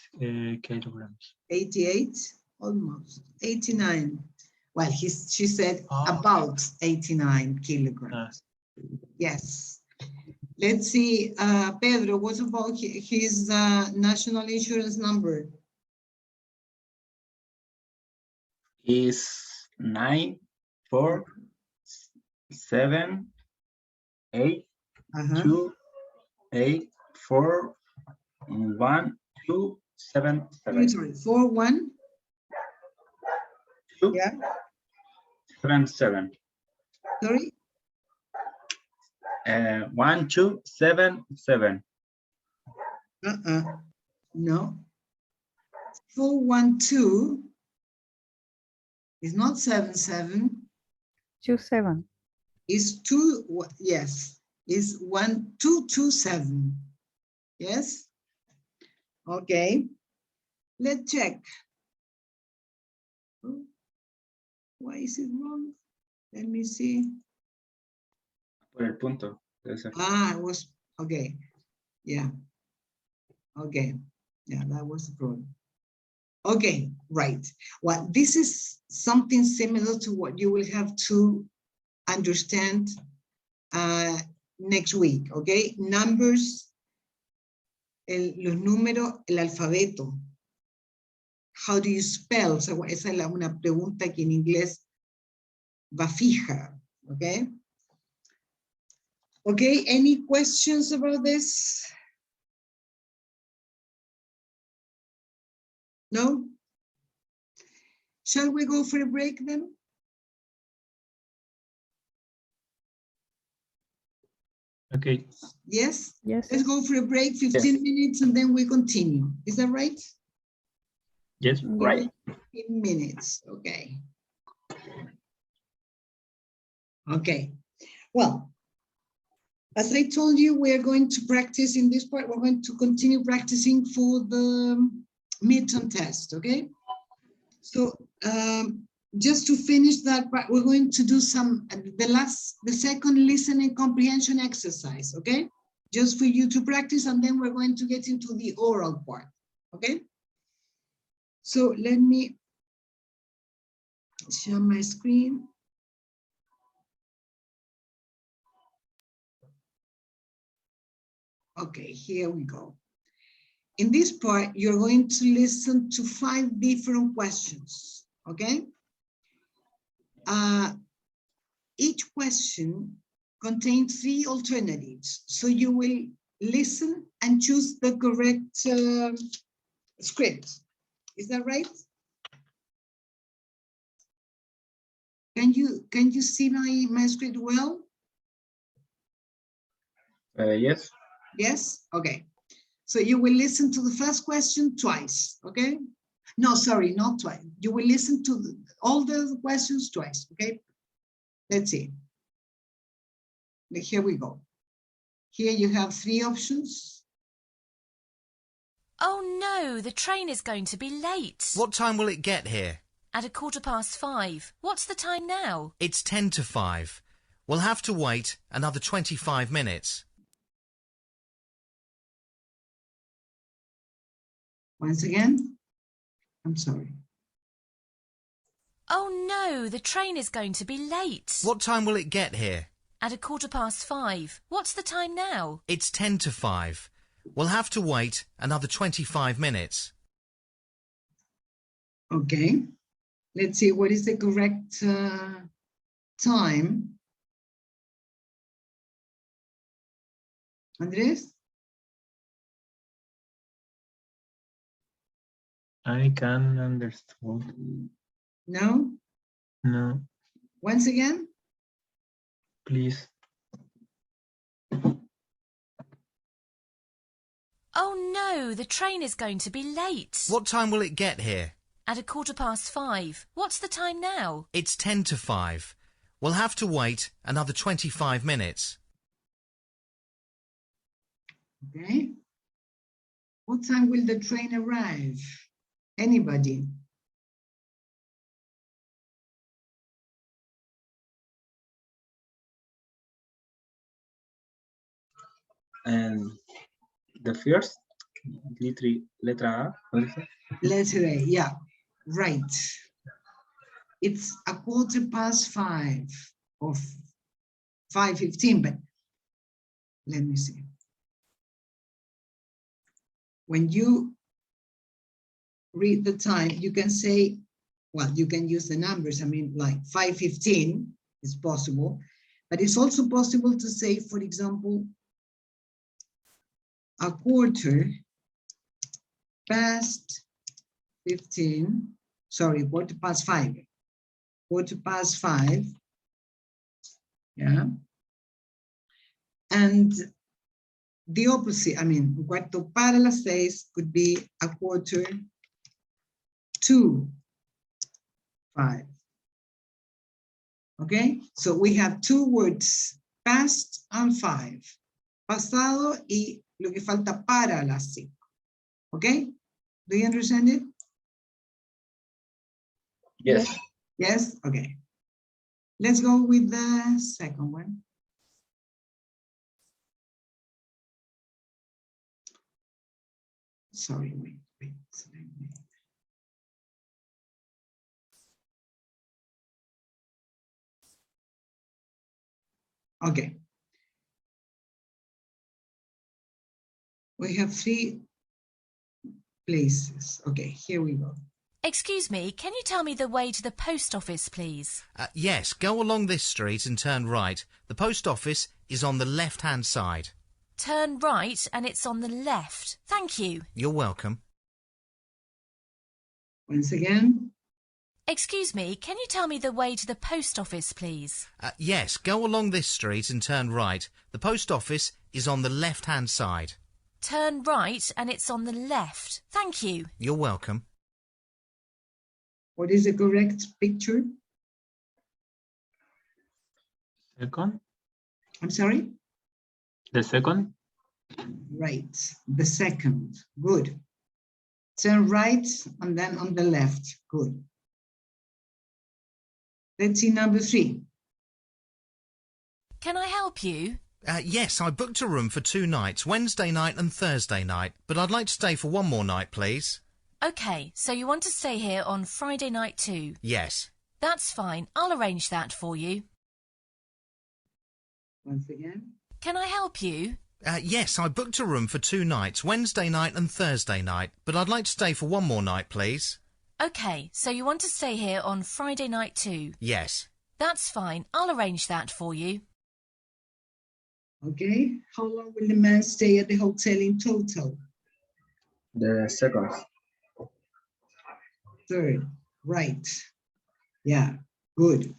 kilograms. 88? Almost. 89. Well, she said Oh. about 89 kilograms. Yes. Let's see, Pedro, what about his national insurance number? Is 94782841277. Sorry, 41? Yeah, 77. sorry? 1277. No. 412 is not 77, 27. is yes, is 1227. Yes? Okay. Let's check. Oh, why is it wrong? Let me see. Por el punto. Debe ser. It was, okay. Yeah. Okay. Yeah, that was the problem. Okay, right. Well, this is something similar to what you will have to understand next week, okay? Numbers, los números, el alfabeto. How do you spell? So, esa es una pregunta que en inglés va fija, okay? Okay, any questions about this? No? Shall we go for a break then? Okay. Yes? Yes. Let's go for a break, 15 minutes, and then we continue. Is that right? Yes. Right. 15 minutes, okay. Okay, well, as I told you, we are going to practice in this part. We're going to continue practicing for the midterm test, okay? So just to finish that part, we're going to do the second listening comprehension exercise, okay? Just for you to practice, and then we're going to get into the oral part, okay? So let me share my screen. Okay, here we go. In this part, you're going to listen to 5 different questions, okay? Each question contains 3 alternatives. So you will listen and choose the correct script. Is that right? Can you see my script well? Yes. Yes? Okay. So you will listen to the first question twice, okay? No, sorry, not twice. You will listen to all the questions twice, okay? Let's see. Here we go. Here you have 3 options. Oh no, the train is going to be late. What time will it get here? At 5:15. What's the time now? It's 10 to 5. We'll have to wait another 25 minutes. Once again, I'm sorry. Oh no, the train is going to be late. What time will it get here? At 5:15. What's the time now? It's 10 to 5. We'll have to wait another 25 minutes. Okay, let's see what is the correct time. Andres? I can understand. No? No, Once again? please. Oh no, the train is going to be late. What time will it get here? At 5:15. What's the time now? It's 10 to 5. We'll have to wait another 25 minutes. Okay. What time will the train arrive? Anybody? And the first letter A, what is it? Letter A, yeah, right. It's 5:15 or 5:15, but let me see. When you read the time, you can say, well, you can use the numbers. I mean, like 5:15 is possible, but it's also possible to say, for example, 15:15, sorry, 5:15, 5:15, yeah. And the opposite, I mean, 6:15 could be 5:45. Okay, so we have two words, past and 5. Pasado y lo que falta para las 5. Okay, do you understand it? Yes. Yes, okay. Let's go with the second one. Sorry, wait. Okay. We have 3 places. Okay, here we go. Excuse me, can you tell me the way to the post office, please? Yes, go along this street and turn right. The post office is on the left-hand side. Turn right and it's on the left. Thank you. You're welcome. Once again. Excuse me, can you tell me the way to the post office, please? Yes, go along this street and turn right. The post office is on the left-hand side. Turn right and it's on the left. Thank you. You're welcome. What is the correct picture? Second? I'm sorry? The second? Right, the second, good. Turn right and then on the left, good. Let's see number 3. Can I help you? Yes, I booked a room for 2 nights, Wednesday night and Thursday night, but I'd like to stay for 1 more night, please. OK, so you want to stay here on Friday night too? Yes. That's fine. I'll arrange that for you. Once again. Can I help you? Yes, I booked a room for 2 nights, Wednesday night and Thursday night, but I'd like to stay for 1 more night, please. OK, so you want to stay here on Friday night too? Yes. That's fine. I'll arrange that for you. Okay, how long will the man stay at the hotel in total? The second. Third, right. Yeah, good.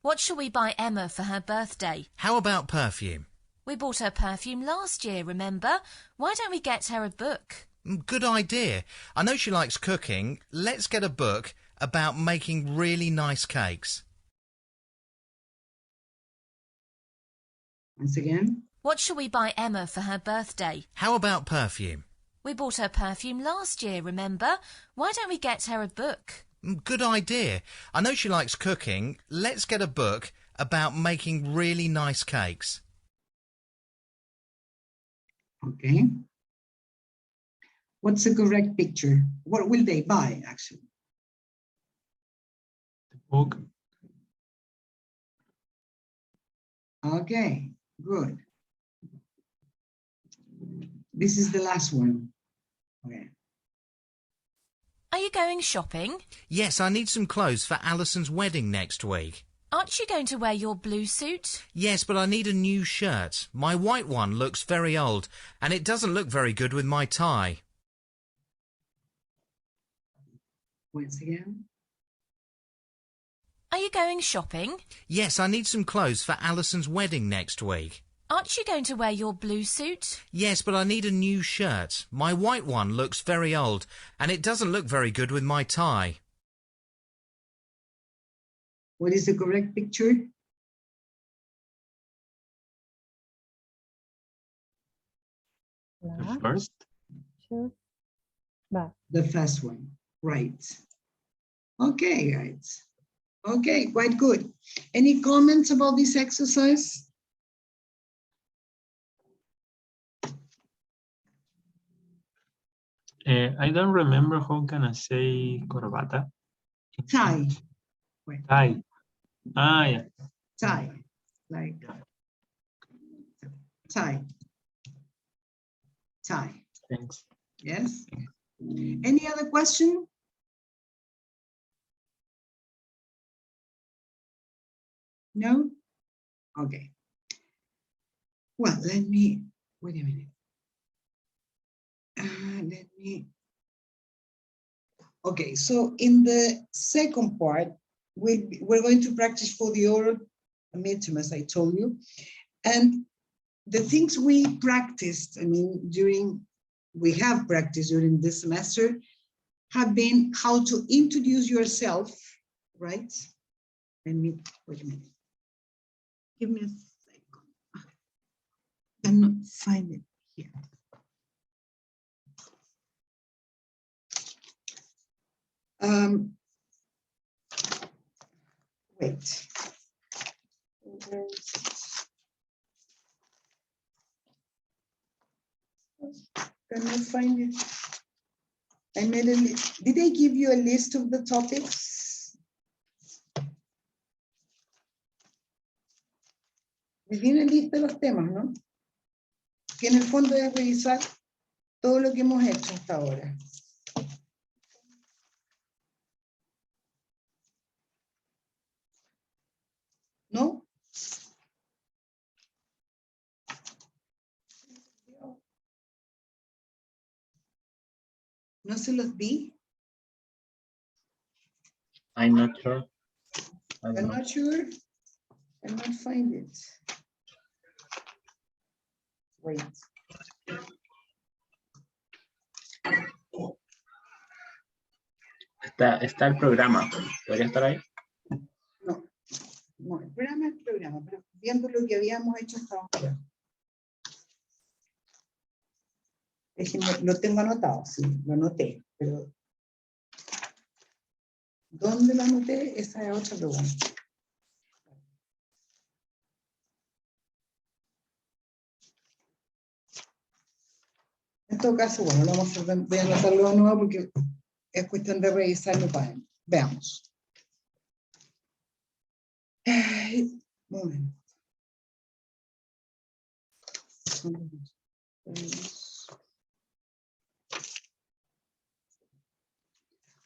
What shall we buy Emma for her birthday? How about perfume? We bought her perfume last year, remember? Why don't we get her a book? Good idea. I know she likes cooking. Let's get a book about making really nice cakes. Once again. What shall we buy Emma for her birthday? How about perfume? We bought her perfume last year, remember? Why don't we get her a book? Good idea. I know she likes cooking. Let's get a book about making really nice cakes. Okay. What's the correct picture? What will they buy, actually? The book. Okay, good. This is the last one. Okay. Are you going shopping? Yes, I need some clothes for Alison's wedding next week. Aren't you going to wear your blue suit? Yes, but I need a new shirt. My white one looks very old, and it doesn't look very good with my tie. Once again. Are you going shopping? Yes, I need some clothes for Alison's wedding next week. Aren't you going to wear your blue suit? Yes, but I need a new shirt. My white one looks very old, and it doesn't look very good with my tie. What is the correct picture? The first. Sure. Va. The first one, right. Okay, guys. Okay, quite good. Any comments about this exercise? I don't remember how can I say corbata. Tie. Tie. Ah, yeah. Tie, like tie. Tie, Thanks. yes. Any other question? No? Okay. Well, let me, wait a minute. Let me, okay, so in the second part, we're going to practice for the oral midterm, as I told you. And the things we practiced, I mean, we have practiced during this semester, have been how to introduce yourself, right? Let me, wait a minute. Give me a second. I cannot find it here. Wait. Cannot find it. I made a list. Did I give you a list of the topics? Me viene lista los temas, ¿no? Que en el fondo es revisar todo lo que hemos hecho hasta ahora. ¿No? ¿No se los di? I'm not sure. I I'm don't know. not sure. I cannot find it. Wait. Está el programa. ¿Podría estar ahí? No, no, el programa es el programa, pero viendo lo que habíamos hecho hasta ahora. Déjenme, lo tengo anotado, sí, lo anoté, pero ¿dónde lo anoté? Esa es otra pregunta. En todo caso, bueno, lo vamos a hacer, voy a anotarlo de nuevo porque es cuestión de revisarlo para veamos. Momento.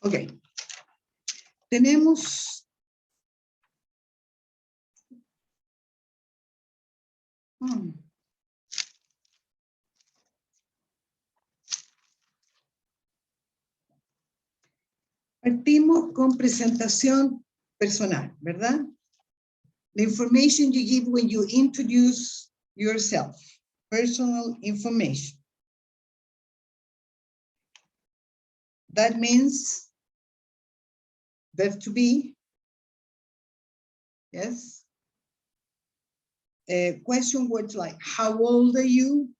Ok. Tenemos partimos con presentación personal, ¿verdad? The information you give when you introduce yourself, personal information. That means verb to be, yes. Question words like, how old are you?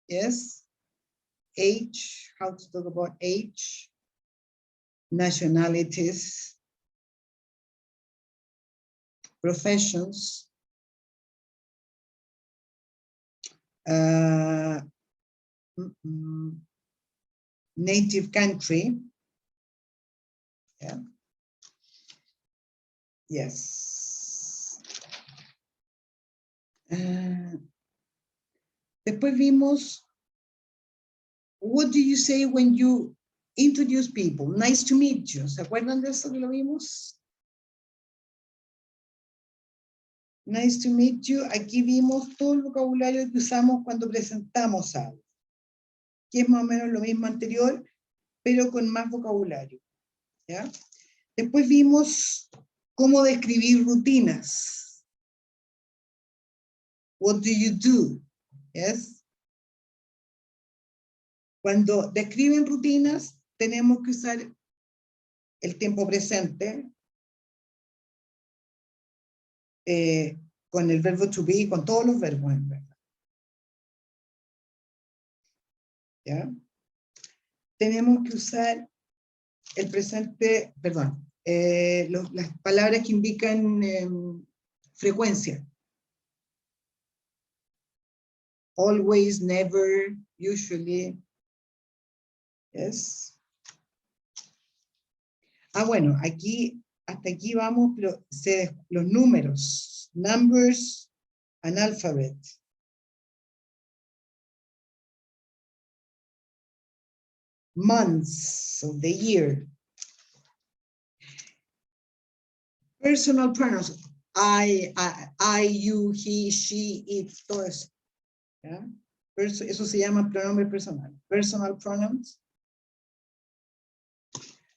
Yes. Age, how to talk about age. Nationalities. Professions. native country. Yeah. Yes. Después vimos, what do you say when you introduce people? Nice to meet you. ¿Se acuerdan de eso que lo vimos? Nice to meet you. Aquí vimos todo el vocabulario que usamos cuando presentamos algo, que es más o menos lo mismo anterior, pero con más vocabulario. ¿Ya? Después vimos cómo describir rutinas. What do you do? Yes. Cuando describen rutinas, tenemos que usar el tiempo presente con el verbo to be, con todos los verbos en verdad. ¿Ya? Tenemos que usar el presente, perdón, las palabras que indican frecuencia. Always, never, usually. Yes. Bueno, aquí, hasta aquí vamos, pero los números, numbers and alphabet. Months of the year. Personal pronouns. I, you, he, she, it, todo eso. ¿Ya? Eso se llama pronombre personal. Personal pronouns.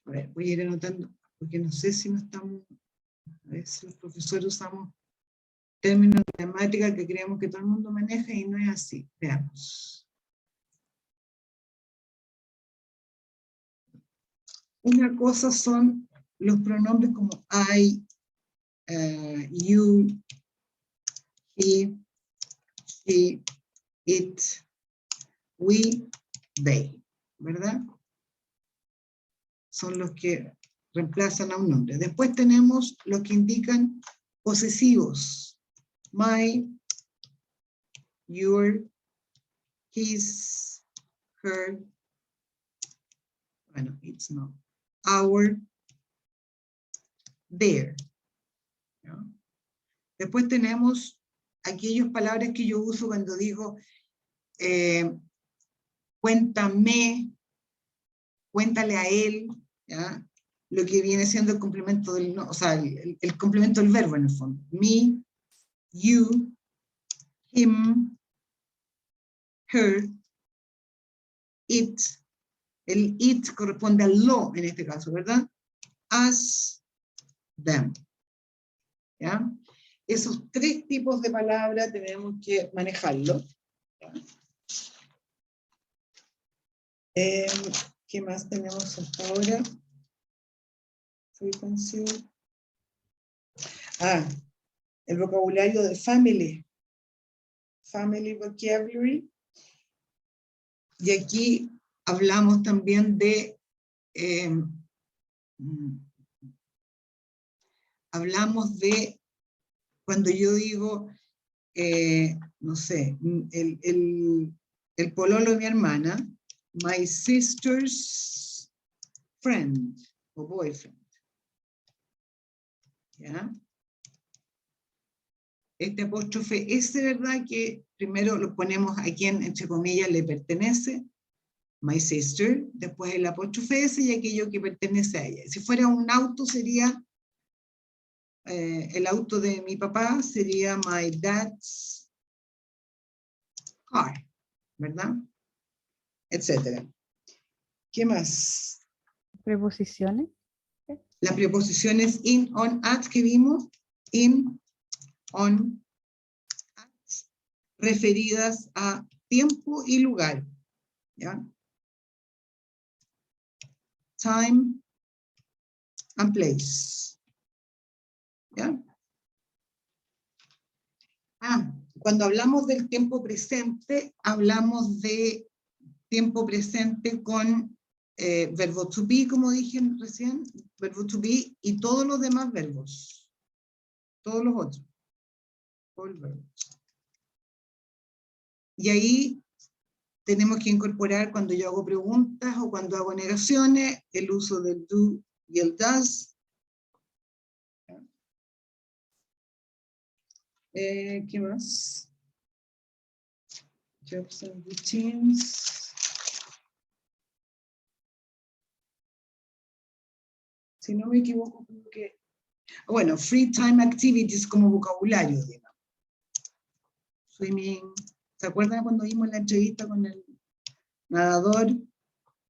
A ver, voy a ir anotando, porque no sé si no estamos, a ver si los profesores usamos términos de gramática que creemos que todo el mundo maneja y no es así. Veamos. Una cosa son los pronombres como I, you, he, she, it, we, they, ¿verdad? Son los que reemplazan a un nombre. Después tenemos los que indican posesivos. My, your, his, her, bueno, it's not, our, their. ¿No? Después tenemos aquellas palabras que yo uso cuando digo cuéntame, cuéntale a él, ¿ya? Lo que viene siendo el complemento del, o sea, el complemento del verbo en el fondo. Me, you, him, her, it. El it corresponde al lo en este caso, ¿verdad? Us, them. ¿Ya? Esos tres tipos de palabras tenemos que manejarlo. ¿Ya? ¿Qué más tenemos hasta ahora? El vocabulario de family. Family vocabulary. Y aquí hablamos también de hablamos de cuando yo digo no sé, el pololo de mi hermana, my sister's friend o boyfriend. ¿Ya? Este apóstrofe es de verdad que primero lo ponemos a quien, entre comillas, le pertenece, my sister, después el apóstrofe S y aquello que pertenece a ella. Si fuera un auto sería, el auto de mi papá sería my dad's car, ¿verdad? Etcétera. ¿Qué más? Preposiciones. Las preposiciones in, on, at que vimos, in, on, at, referidas a tiempo y lugar. ¿Ya? Time and place. ¿Ya? Cuando hablamos del tiempo presente, hablamos de tiempo presente con verbo to be, como dije recién, verbo to be y todos los demás verbos. Todos los otros. All verbs. Y ahí tenemos que incorporar cuando yo hago preguntas o cuando hago negaciones, el uso del do y el does. ¿Qué más? Jobs and routines. Si no me equivoco, creo que... Bueno, free time activities como vocabulario, digamos. Swimming. ¿Se acuerdan cuando vimos la entrevista con el nadador?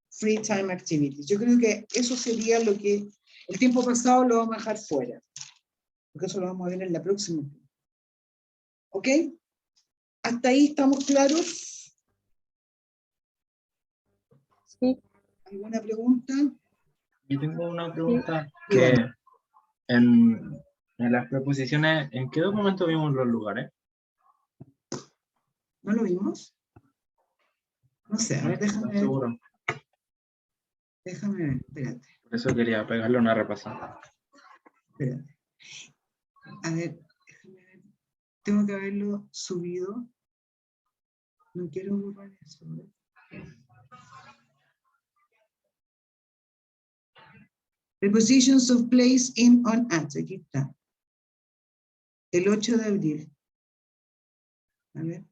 Free time activities. Yo creo que eso sería lo que el tiempo pasado lo vamos a dejar fuera. Porque eso lo vamos a ver en la próxima. ¿Ok? ¿Hasta ahí estamos claros? Sí. ¿Alguna pregunta? Yo tengo una pregunta que en las preposiciones, ¿en qué documento vimos los lugares? ¿No lo vimos? No sé, a ver, déjame ver. Seguro. Déjame ver, espérate. Por eso quería pegarle una repasada. Espérate. A ver, déjame ver. Tengo que haberlo subido. No quiero borrar eso. ¿Ver? Prepositions of place in, on, at. Aquí está. El 8 de abril. A ver.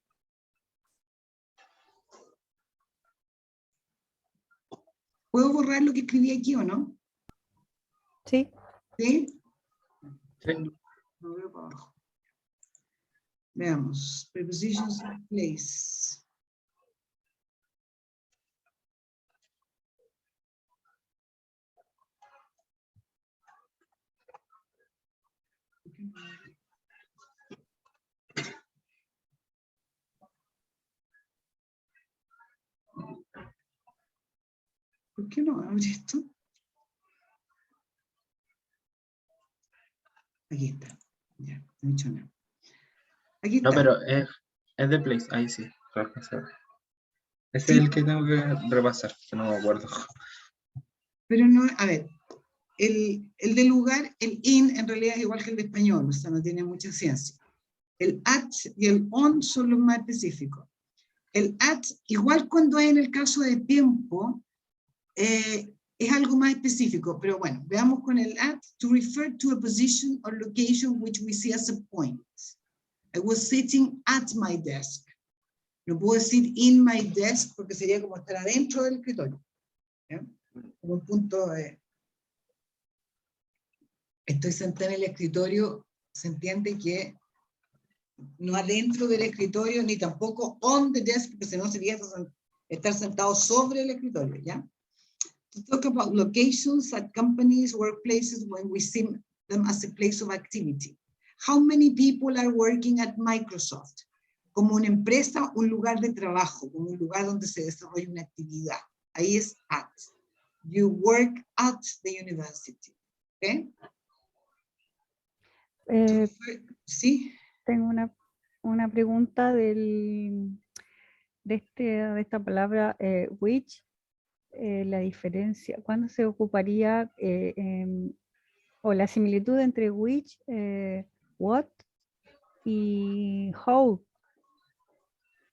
¿Puedo borrar lo que escribí aquí o no? Sí. ¿Sí? Sí. Lo veo para abajo. Veamos. Prepositions of place. ¿Por qué no abre esto? Aquí está. Ya, no he dicho nada. Aquí está. No, pero es de place, ahí sí. Lo alcancé a ver. Ese Sí. es el que tengo que repasar, que no me acuerdo. Pero no, a ver, el de lugar, el in, en realidad es igual que el de español, o sea, no tiene mucha ciencia. El at y el on son los más específicos. El at, igual cuando es en el caso de tiempo, es algo más específico, pero bueno, veamos con el at, to refer to a position or location which we see as a point. I was sitting at my desk. No puedo decir in my desk porque sería como estar adentro del escritorio. ¿Ya? Como un punto de... Estoy sentada en el escritorio, se entiende que no adentro del escritorio, ni tampoco on the desk, porque si no sería estar sentado sobre el escritorio, ¿ya? To talk about locations at companies, workplaces, when we see them as a place of activity. How many people are working at Microsoft? Como una empresa, un lugar de trabajo, como un lugar donde se desarrolla una actividad. Ahí es at. You work at the university. ¿Okay? Sí. Tengo una pregunta de esta palabra which, la diferencia, ¿cuándo se ocuparía o la similitud entre which, what y how?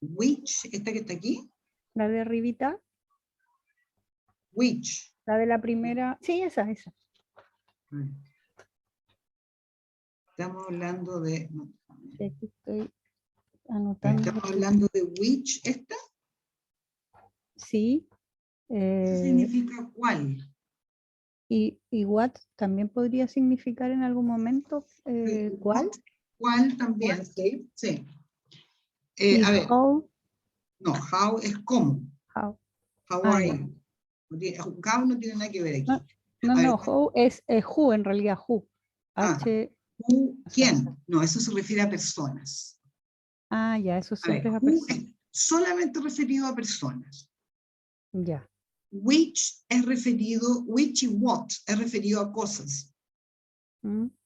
Which, esta que está aquí. La de arribita. Which. La de la primera. Sí, esa. Estamos hablando de... Sí, aquí estoy anotando. Estamos hablando de which, ¿esta? Sí. ¿Eso significa cuál? Y what también podría significar en algún momento cuál. ¿Cuál también? ¿Cuál? Sí, sí. Y a ver. how. No, how es cómo. How. How are you? How no tiene nada que ver aquí. No, how es who en realidad, who. Who, ¿quién? No, eso se refiere a personas. Ah, ya, eso siempre es a who personas. es solamente referido a personas. Ya. Which es referido, which y what es referido a cosas.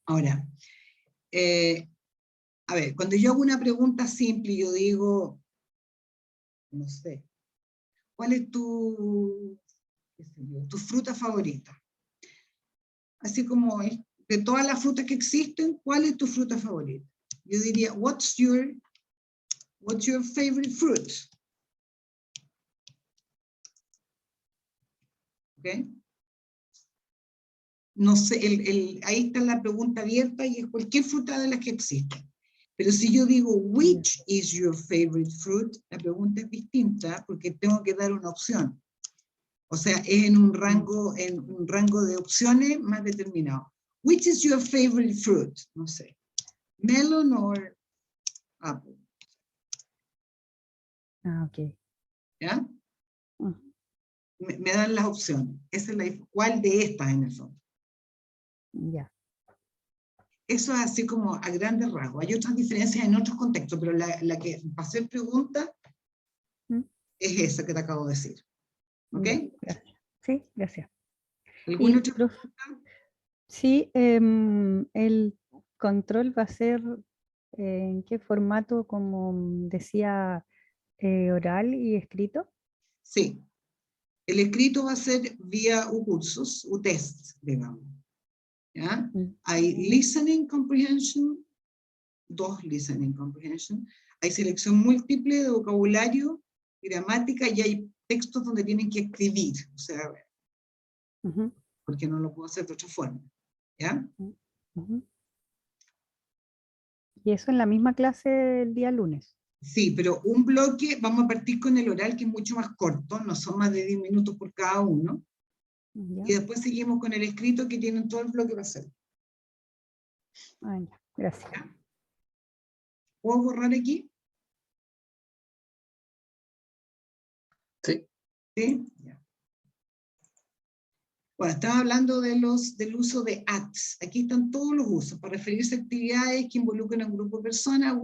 Ahora, a ver, cuando yo hago una pregunta simple, yo digo, no sé, ¿cuál es tu fruta favorita? Así como de todas las frutas que existen, ¿cuál es tu fruta favorita? Yo diría, what's your What's your favorite fruit? Okay. No sé, ahí está la pregunta abierta y es cualquier fruta de las que existen. Pero si yo digo, which is your favorite fruit? La pregunta es distinta porque tengo que dar una opción. O sea, es en un rango de opciones más determinado. Which is your favorite fruit? No sé. Melon or apple. Ah, ok. ¿Ya? Mm. Me dan las opciones. Esa es ¿cuál de estas en el fondo? Ya. Eso es así como a grandes rasgos. Hay otras diferencias en otros contextos, pero la que para hacer pregunta Mm. es esa que te acabo de decir. ¿Ok? Ya, gracias. Sí, gracias. ¿Alguna Y, otra profe, pregunta? sí, el control va a ser en qué formato, como decía, oral y escrito. Sí. El escrito va a ser vía cursos, tests, digamos. ¿Ya? Mm. Hay listening comprehension, 2 listening comprehension. Hay selección múltiple de vocabulario, gramática, y hay textos donde tienen que escribir. O sea, Ujú, porque no lo puedo hacer de otra forma. ¿Ya? ujú. Y eso en la misma clase el día lunes. Sí, pero un bloque, vamos a partir con el oral, que es mucho más corto, no son más de 10 minutos por cada uno, Ya. y después seguimos con el escrito, que tienen todo el bloque para hacer. Ah, ya. Gracias. ¿Ya? ¿Puedo borrar aquí? Sí. ¿Sí? Ya. Bueno, estaba hablando del uso de at. Aquí están todos los usos para referirse a actividades que involucran a un grupo de personas.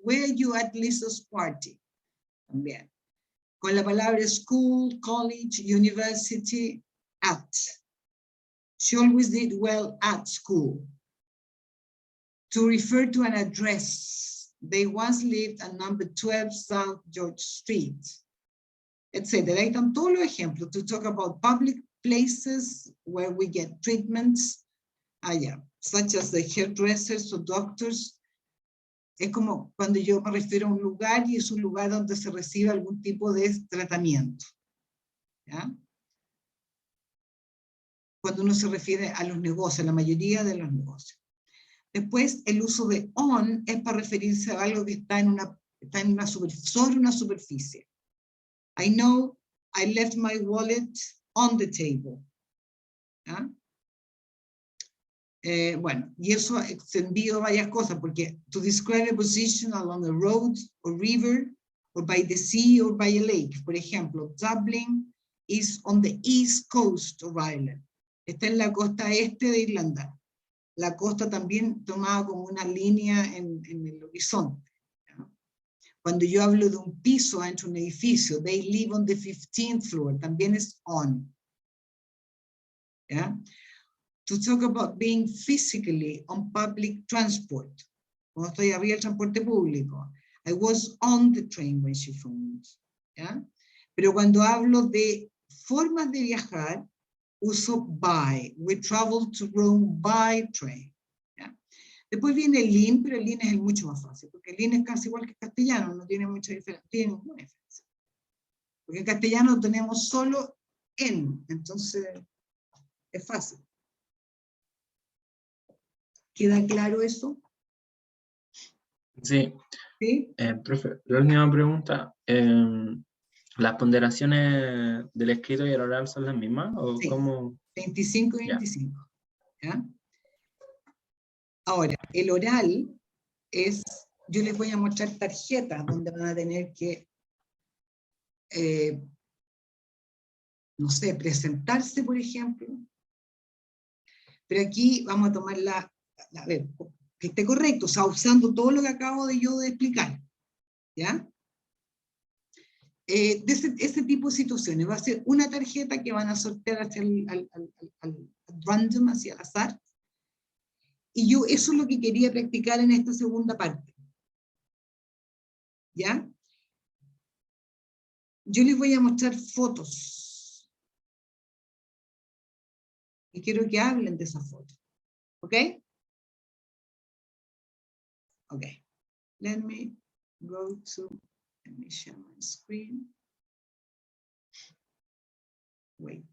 Where you at Lisa's party? También. Con la palabra school, college, university, at. She always did well at school. To refer to an address. They once lived at number 12 South George Street, etc. Ahí están todos los ejemplos. To talk about public places where we get treatments, such as the hairdressers or doctors. Es como cuando yo me refiero a un lugar y es un lugar donde se recibe algún tipo de tratamiento. ¿Ya? Cuando uno se refiere a los negocios, la mayoría de los negocios. Después, el uso de on es para referirse a algo que está sobre una superficie. I know I left my wallet on the table. ¿Ya? Bueno, y eso ha extendido varias cosas, porque to describe a position along a road or river, or by the sea or by a lake. Por ejemplo, Dublin is on the east coast of Ireland. Está en la costa este de Irlanda. La costa también tomada como una línea en el horizonte. ¿Ya? Cuando yo hablo de un piso entre un edificio, they live on the 15th floor, también es on. ¿Ya? To talk about being physically on public transport. Cuando estoy arriba del transporte público. I was on the train when she phoned. ¿Ya? Pero cuando hablo de formas de viajar, uso by. We traveled to Rome by train. ¿Ya? Después viene el in, pero el in es el mucho más fácil, porque el in es casi igual que el castellano, no tiene mucha diferencia, tiene ninguna diferencia. Porque en castellano tenemos solo en, entonces es fácil. ¿Queda claro eso? Sí. ¿Sí? Profe, la última pregunta. ¿Las ponderaciones del escrito y el oral son las mismas? ¿O Sí. cómo? 25 y 25. ¿Ya? Ahora, el oral es, yo les voy a mostrar tarjetas donde van a tener que, no sé, presentarse, por ejemplo. Pero aquí vamos a tomar a ver, que esté correcto, o sea, usando todo lo que acabo de explicar. ¿Ya? De ese tipo de situaciones. Va a ser una tarjeta que van a sortear hacia al random, hacia el azar. Y yo eso es lo que quería practicar en esta segunda parte. ¿Ya? Yo les voy a mostrar fotos. Y quiero que hablen de esas fotos. ¿Ok? Ok. Let me go to, let me share my screen. Wait.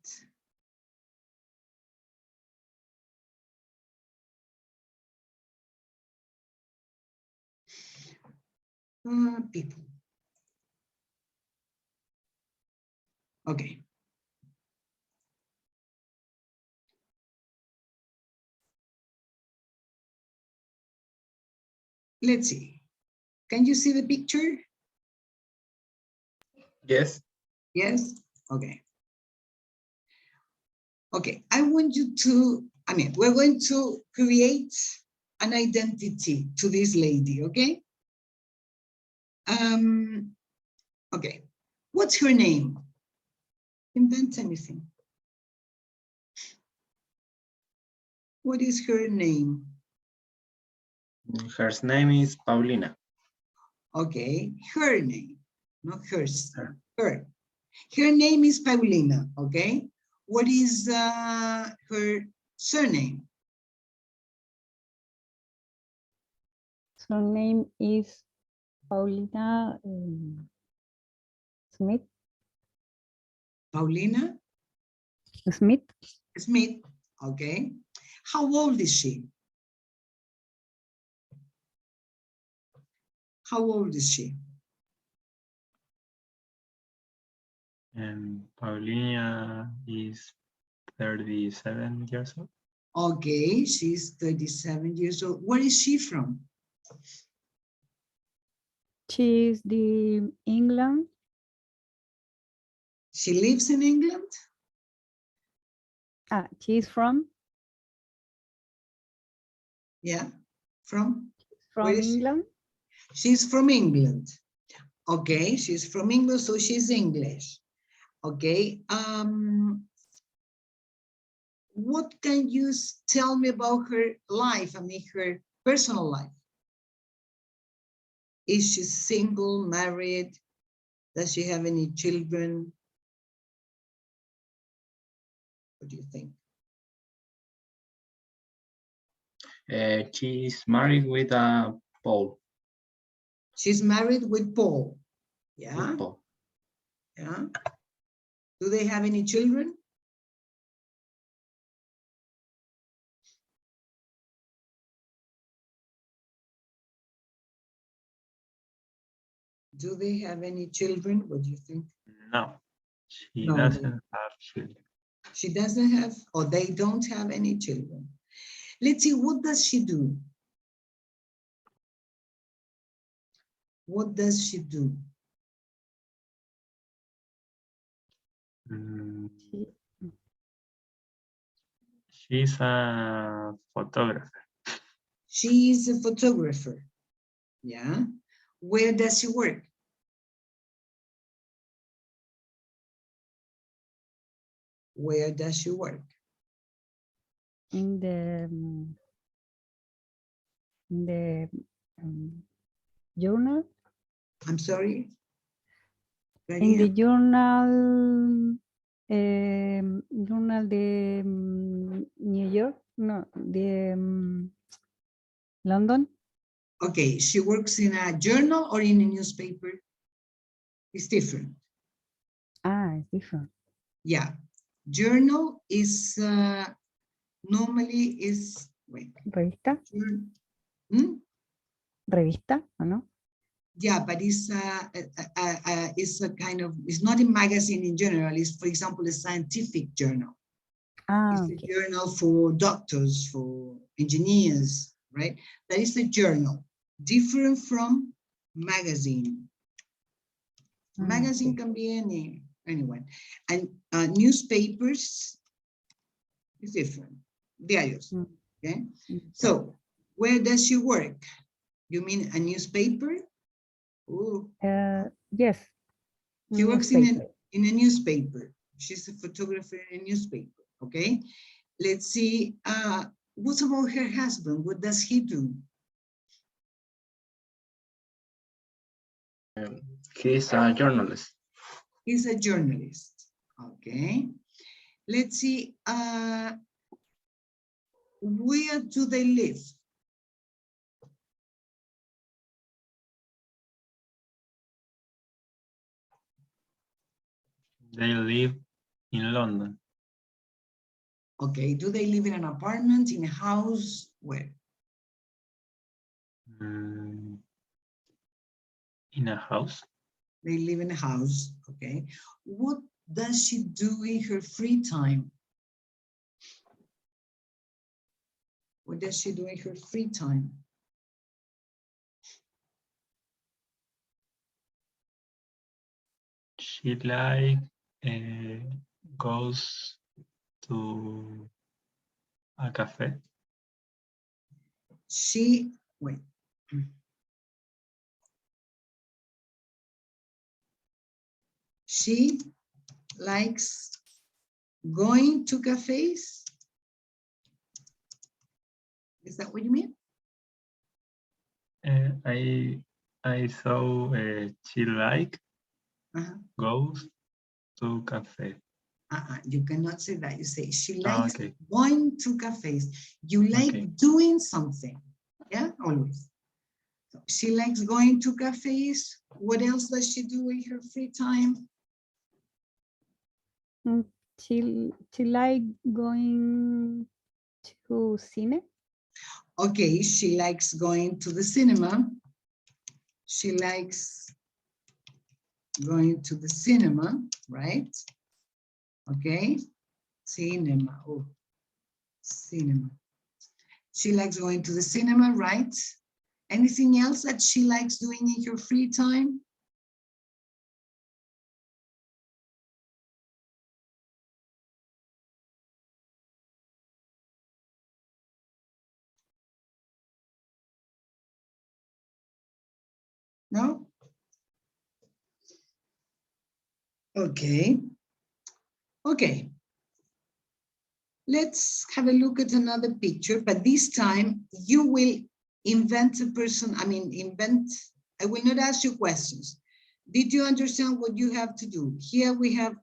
People. Okay. Let's see. Can you see the picture? Yes. Yes? Okay. Okay, I want you to, we're going to create an identity to this lady, okay? Okay, what's her name? Invent anything. What is her name? Her name is Paulina. Okay, her name, not hers, her. Her name is Paulina, okay? What is her surname? Surname is Paulina Smith. Paulina Smith. Smith, okay. How old is she? How old is she? And Paulina is 37 years old. Okay, she's 37 years old. Where is she from? She's the England. She lives in England? She's from Yeah, where is England. She's from England. Okay, she's from England, so she's English. Okay, what can you tell me about her life? Her personal life. Is she single, married? Does she have any children? What do you think? She's married with Paul. She's married with Paul. Yeah. With Paul. Yeah. Do they have any children? Do they have any children? What do you think? No, she No, doesn't have children. She doesn't have, or they don't have any children. Let's see, what does she do? What does she do? She's a photographer. She is a photographer. Yeah. Where does she work? Where does she work? In the journal. I'm sorry? In the journal, journal de New York, no, de London. Okay, she works in a journal or in a newspaper? It's different. It's different. Yeah, journal is normally is, wait. Revista. Revista, ¿o no? Yeah, but it's a kind of, it's not a magazine in general. It's, for example, a scientific journal. It's a journal for doctors, for engineers, right? That is a journal, different from magazine. Magazine can be anyone. And newspapers is different. Diarios, okay? So, where does she work? You mean a newspaper? Ooh. Yes. She works in a newspaper. She's a photographer in a newspaper, okay? Let's see, what about her husband? What does he do? He's a journalist. He's a journalist, okay? Let's see, where do they live? They live in London. Okay, do they live in an apartment, in a house? Where? In a house. They live in a house, okay. What does she do in her free time? What does she do in her free time? She like goes to a cafe. She, wait. She likes going to cafes. Is that what you mean? I saw she like Uh-huh. goes to cafe. You cannot say that. You say she likes Okay. going to cafes. You like Okay. doing something. Yeah, always. So she likes going to cafes. What else does she do in her free time? She like going to cine. Okay, she likes going to the cinema. She likes going to the cinema, right? Okay, cinema, oh, cinema. She likes going to the cinema, right? Anything else that she likes doing in her free time? No? Okay. Okay. Let's have a look at another picture, but this time you will invent a person, I will not ask you questions. Did you understand what you have to do? Here we have,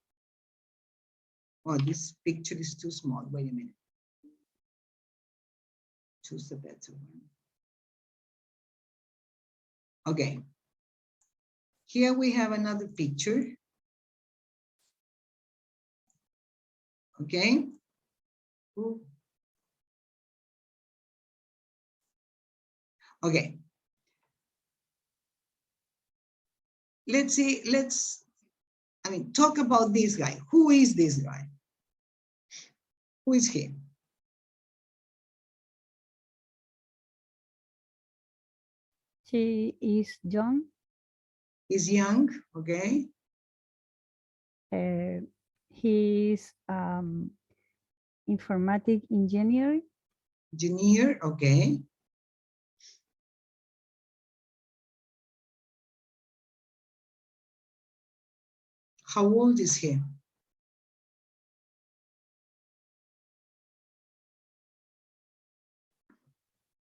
oh, this picture is too small. Wait a minute. Choose the better one. Okay. Here we have another picture. Okay. Ooh. Okay. Let's see, talk about this guy. Who is this guy? Who is he? She is young. He's young, okay. He's informatic engineer. Engineer, okay. How old is he?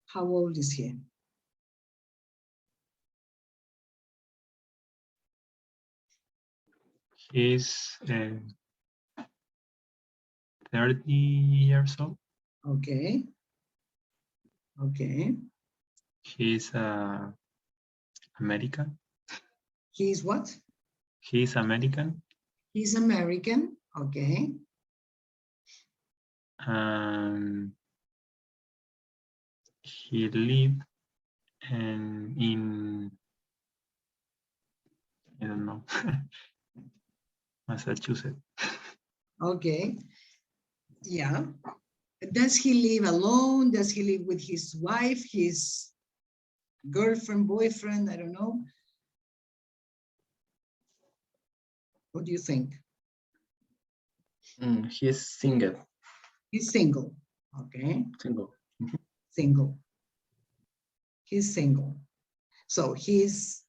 How old is he? He's 30 years old. Okay. Okay. He's American. He's what? He's American. He's American, okay. He lived in I don't know, Massachusetts. Okay. Yeah. Does he live alone? Does he live with his wife, his girlfriend, boyfriend? I don't know. What do you think? He's single. He's single. Okay. Single. Single. He's single. So he's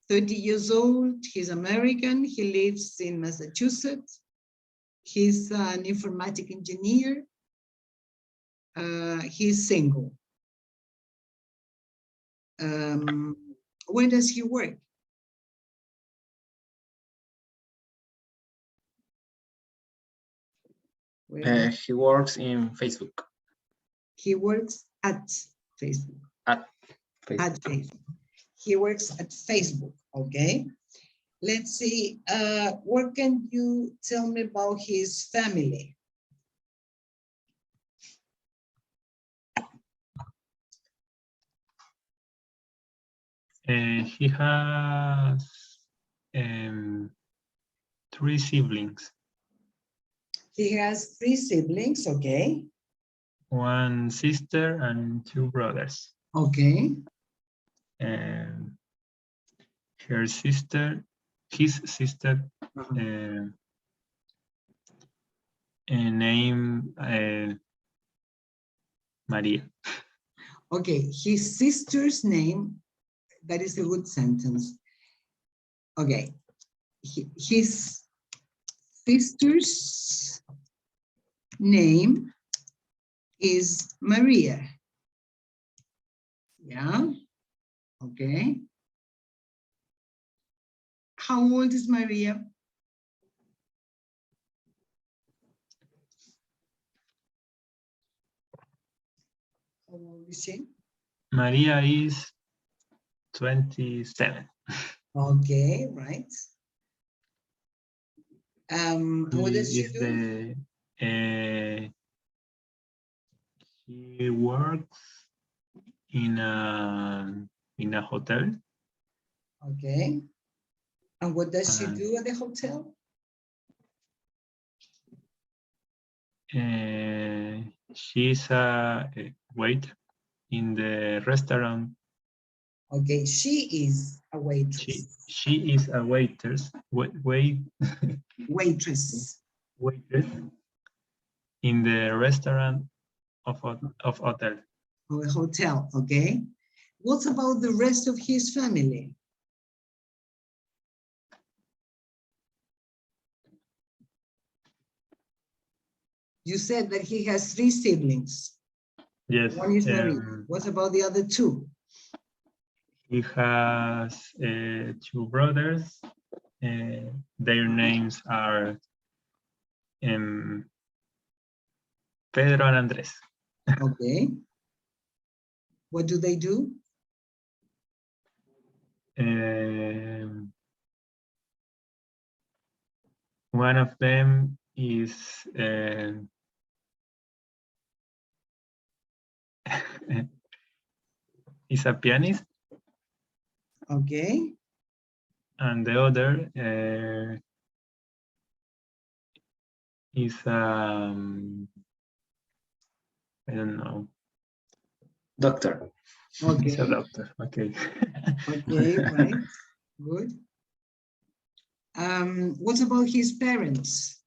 30 years old. He's American. He lives in Massachusetts. He's an informatic engineer. He's single. Where does he work? He works in Facebook. He works at Facebook. At Facebook. At Facebook. He works at Facebook, okay? Let's see, what can you tell me about his family? He has 3 siblings, He has 3 siblings, okay. 1 sister and 2 brothers. Okay, And his sister, named Maria. okay, his sister's name, that is a good sentence. Okay, his sister's name is Maria. Yeah, okay. How old is Maria? How old is she? Maria is 27. Okay, right. What does she Is do? She works in a hotel. Okay. And what does she do at the hotel? She's a wait in the restaurant. Okay, she is a waitress. She is a waitress. Waitress. Waitress in the restaurant of hotel. Or a hotel, okay. What about the rest of his family? You said that he has 3 siblings. Yes. One is married. What about the other 2? He has 2 brothers. Their names are Pedro and Andres. Okay. What do they do? One of them is is a pianist, Okay. and the other is I don't know. Doctor. He's a Okay. doctor. Okay. Okay, right. Good. What about his parents?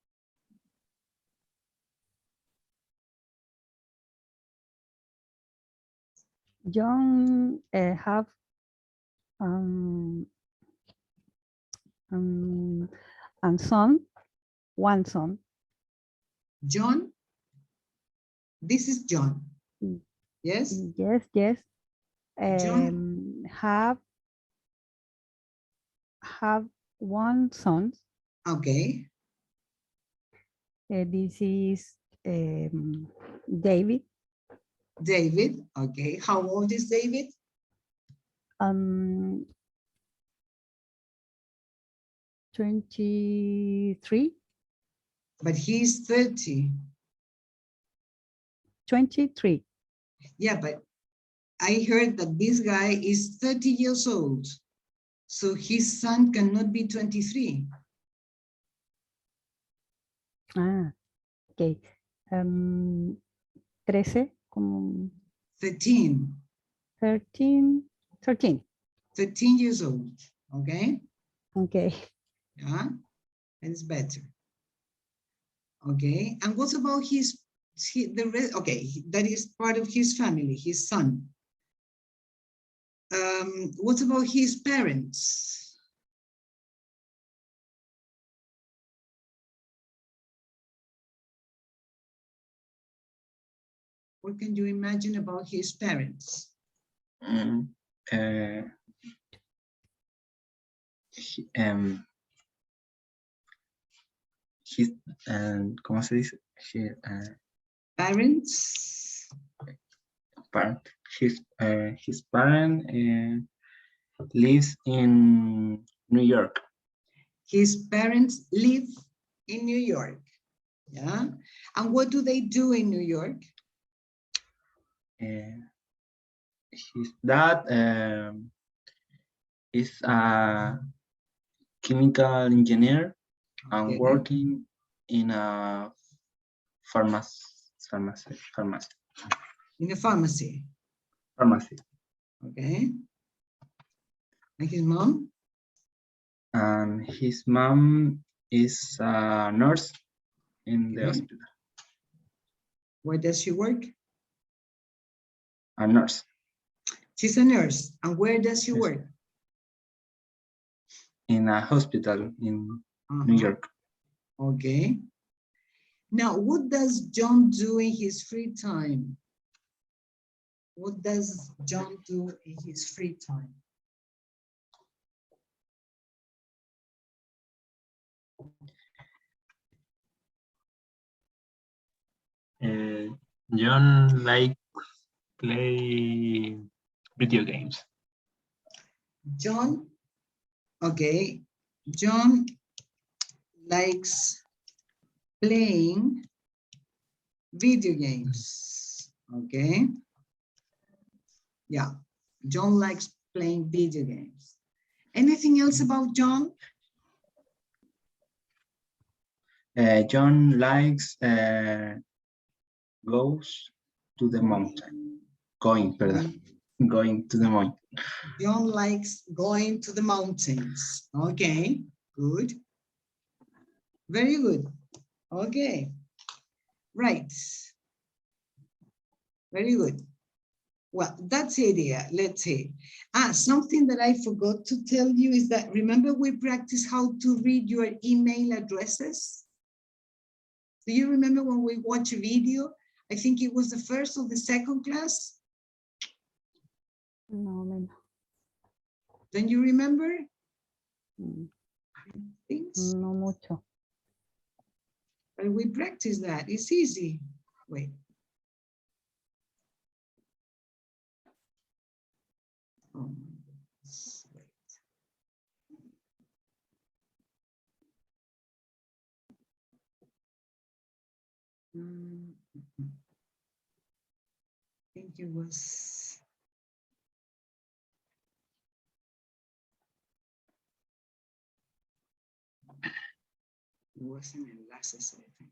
John have and son, one son. John? This is John. Yes? Yes, yes. John? Have one son. Okay. This is David. David, okay. How old is David? 23. But he's 30. 23. Yeah, but I heard that this guy is 30 years old. So his son cannot be 23. Ah, okay. 13, como 13. 13. 13 years old, okay? Okay. Yeah, it's better. Okay, and what about the rest? Okay, that is part of his family, his son. What about his parents? What can you imagine about his parents? ¿Cómo se dice? Parents? His parent lives in New York. His parents live in New York. Yeah. And what do they do in New York? His dad is a chemical engineer and Okay. working in a pharmacy. In a pharmacy. Okay. And his mom? And his mom is a nurse in the Okay. hospital. Where does she work? A nurse She's a nurse. And where does she Yes. work? in a hospital in Uh-huh. New York. Okay. Now, what does John do in his free time? What does John do in his free time? John likes play video games. John, okay. John likes playing video games. Okay. Yeah. John likes playing video games. Anything else about John? John likes goes to the mountain. Going to the mountain. John likes going to the mountains. Okay, good. Very good. Okay, right. Very good. Well, that's it here. Let's see. Something that I forgot to tell you is that, remember we practiced how to read your email addresses? Do you remember when we watched a video? I think it was the first or the second class. No, menos. Don't you remember? Things? No mucho. But we practice that. It's easy. Wait. Oh, wait. I think it was. It was an enlaces, I think.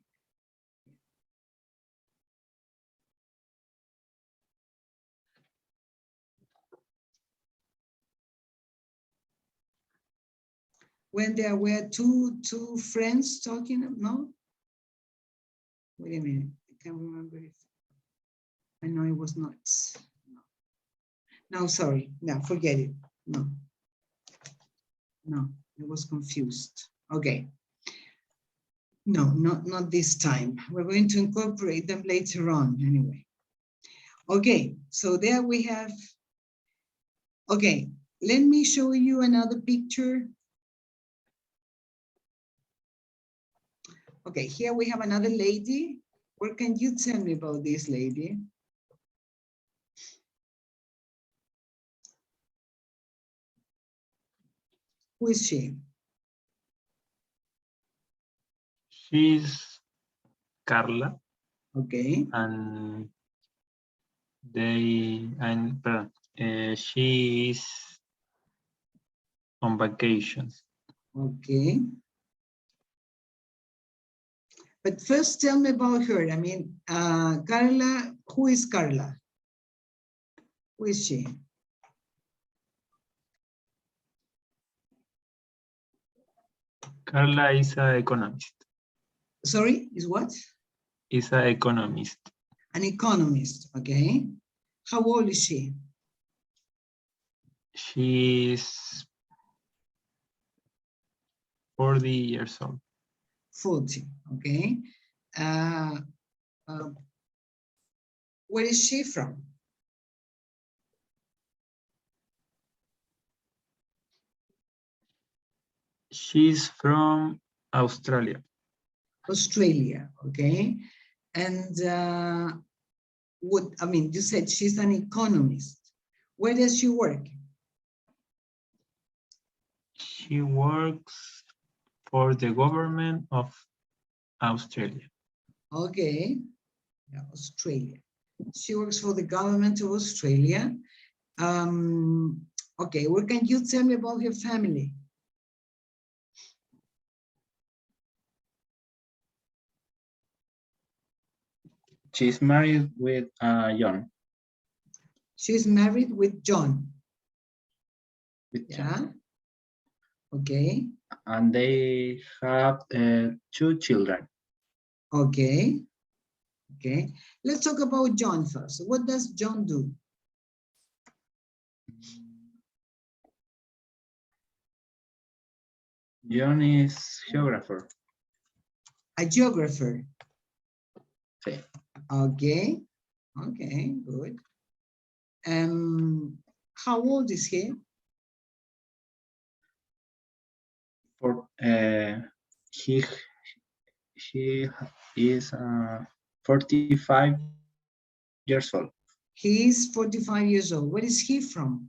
When there were two friends talking, no? Wait a minute, I can't remember if, I know it was not. No, sorry, no, forget it, no. No, I was confused, okay. No, not this time. We're going to incorporate them later on anyway. Okay, so there we have, okay, let me show you another picture. Okay, here we have another lady. What can you tell me about this lady? Who is she? She's Carla. Okay. And she is on vacations. Okay. But first tell me about her. I mean, Carla, who is Carla? Who is she? Carla is an economist. Sorry, is what? Is an economist. An economist, okay. How old is she? She's 40 years old. 40, okay. Where is she from? She's from Australia. Australia, okay. And what, I mean, you said she's an economist. Where does she work? She works for the government of Australia. Okay, yeah, Australia. She works for the government of Australia. Okay, what can you tell me about her family? She's married with John. She's married with John. With Yeah. John. Okay. And they have 2 children. Okay. Okay. Let's talk about John first. What does John do? John is geographer. A geographer. Sí. Okay. Okay, good. How old is he? For he is 45 years old. He is 45 years old. Where is he from?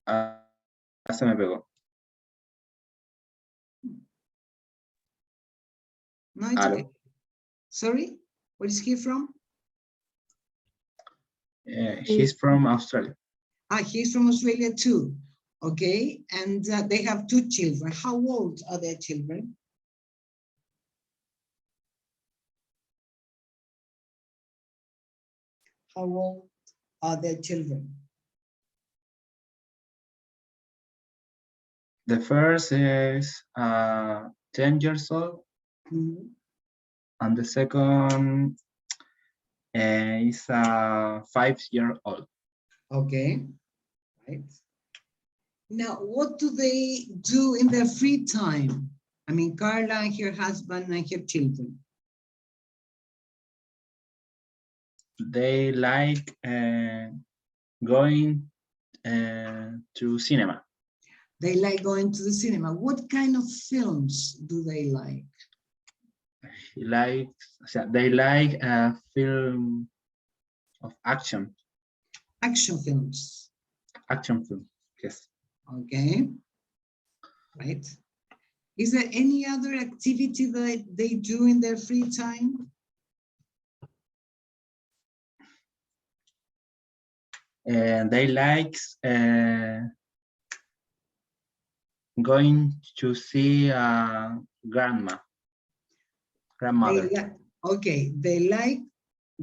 Se me pegó. No, it's okay. Sorry, where is he from? He's from Australia. Ah, he's from Australia too. Okay, and they have 2 children. How old are their children? How old are their children? The first is 10 years old, Mhm. and the second is 5-year-old. Okay, right. Now, what do they do in their free time? I mean, Carla and her husband and her children. They like going to cinema. They like going to the cinema. What kind of films do they like? They like a film of action. Action films. Action film, yes. Okay, right. Is there any other activity that they do in their free time? And they like going to see grandmother. Okay, they like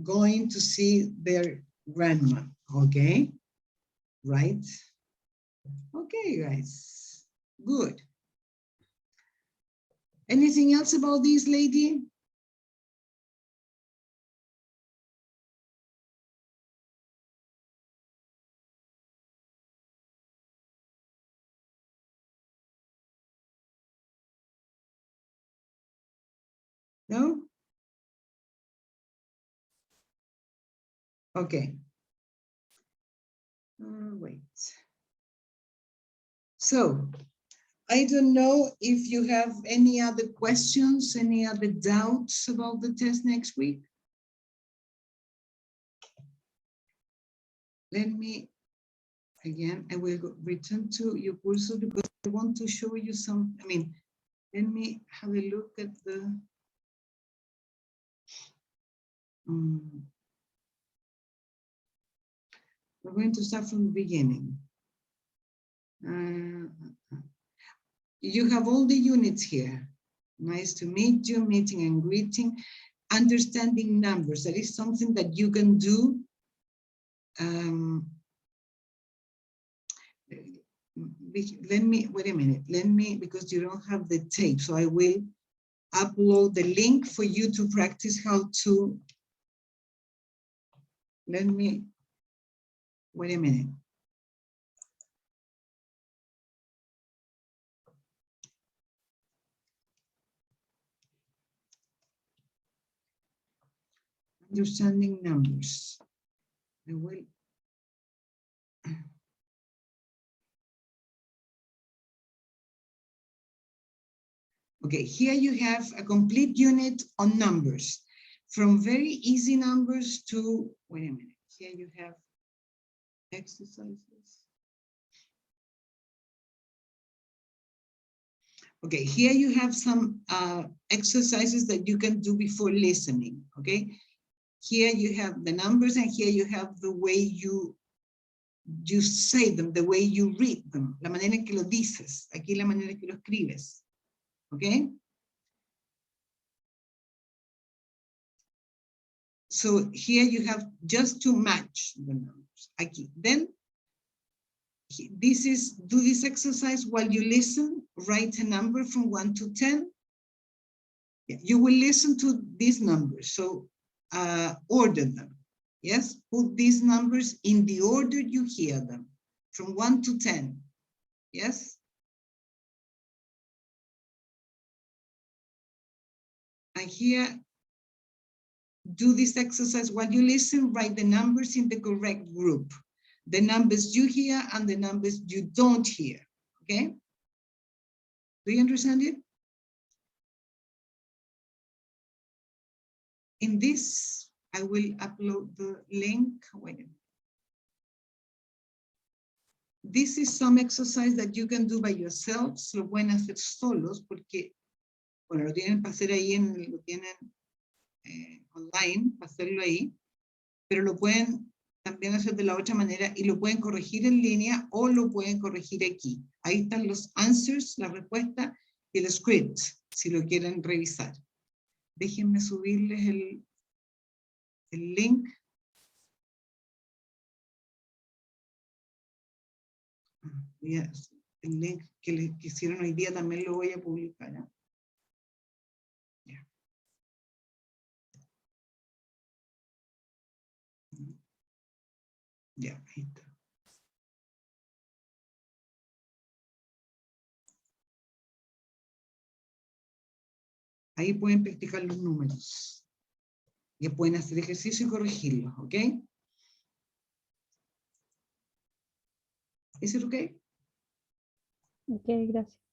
going to see their grandma. Okay, right. Okay, guys, good. Anything else about this lady? No? Okay. Wait. So, I don't know if you have any other questions, any other doubts about the test next week. Let me, again, I will return to your curso because I want to show you some, let me have a look at the, we're going to start from the beginning. You have all the units here. Nice to meet you, meeting and greeting, understanding numbers. That is something that you can do. Let me, wait a minute, because you don't have the tape, so I will upload the link for you to practice how to, wait a minute. Understanding numbers. I will. Okay, here you have a complete unit on numbers, from very easy numbers to, wait a minute, here you have exercises. Okay, here you have some exercises that you can do before listening, okay? Here you have the numbers and here you have the way you say them, the way you read them, la manera en que lo dices, aquí la manera en que lo escribes, okay? So here you have just to match the numbers, aquí. Then, do this exercise while you listen, write a number from 1 to 10. You will listen to these numbers, so order them. Yes, put these numbers in the order you hear them, from 1 to 10. Yes. And here, do this exercise while you listen, write the numbers in the correct group. The numbers you hear and the numbers you don't hear, okay? Do you understand it? In this, I will upload the link. Wait a minute. This is some exercise that you can do by yourselves. Lo pueden hacer solos porque, bueno, lo tienen para hacer ahí, lo tienen online, para hacerlo ahí, pero lo pueden también hacer de la otra manera y lo pueden corregir en línea o lo pueden corregir aquí. Ahí están los answers, la respuesta y el script, si lo quieren revisar. Déjenme subirles el link. El link que les hicieron hoy día también lo voy a publicar. Ya. Ya, ahí está. Ahí pueden practicar los números. Ya pueden hacer ejercicio y corregirlos, ¿ok? ¿Es ok? Ok, gracias.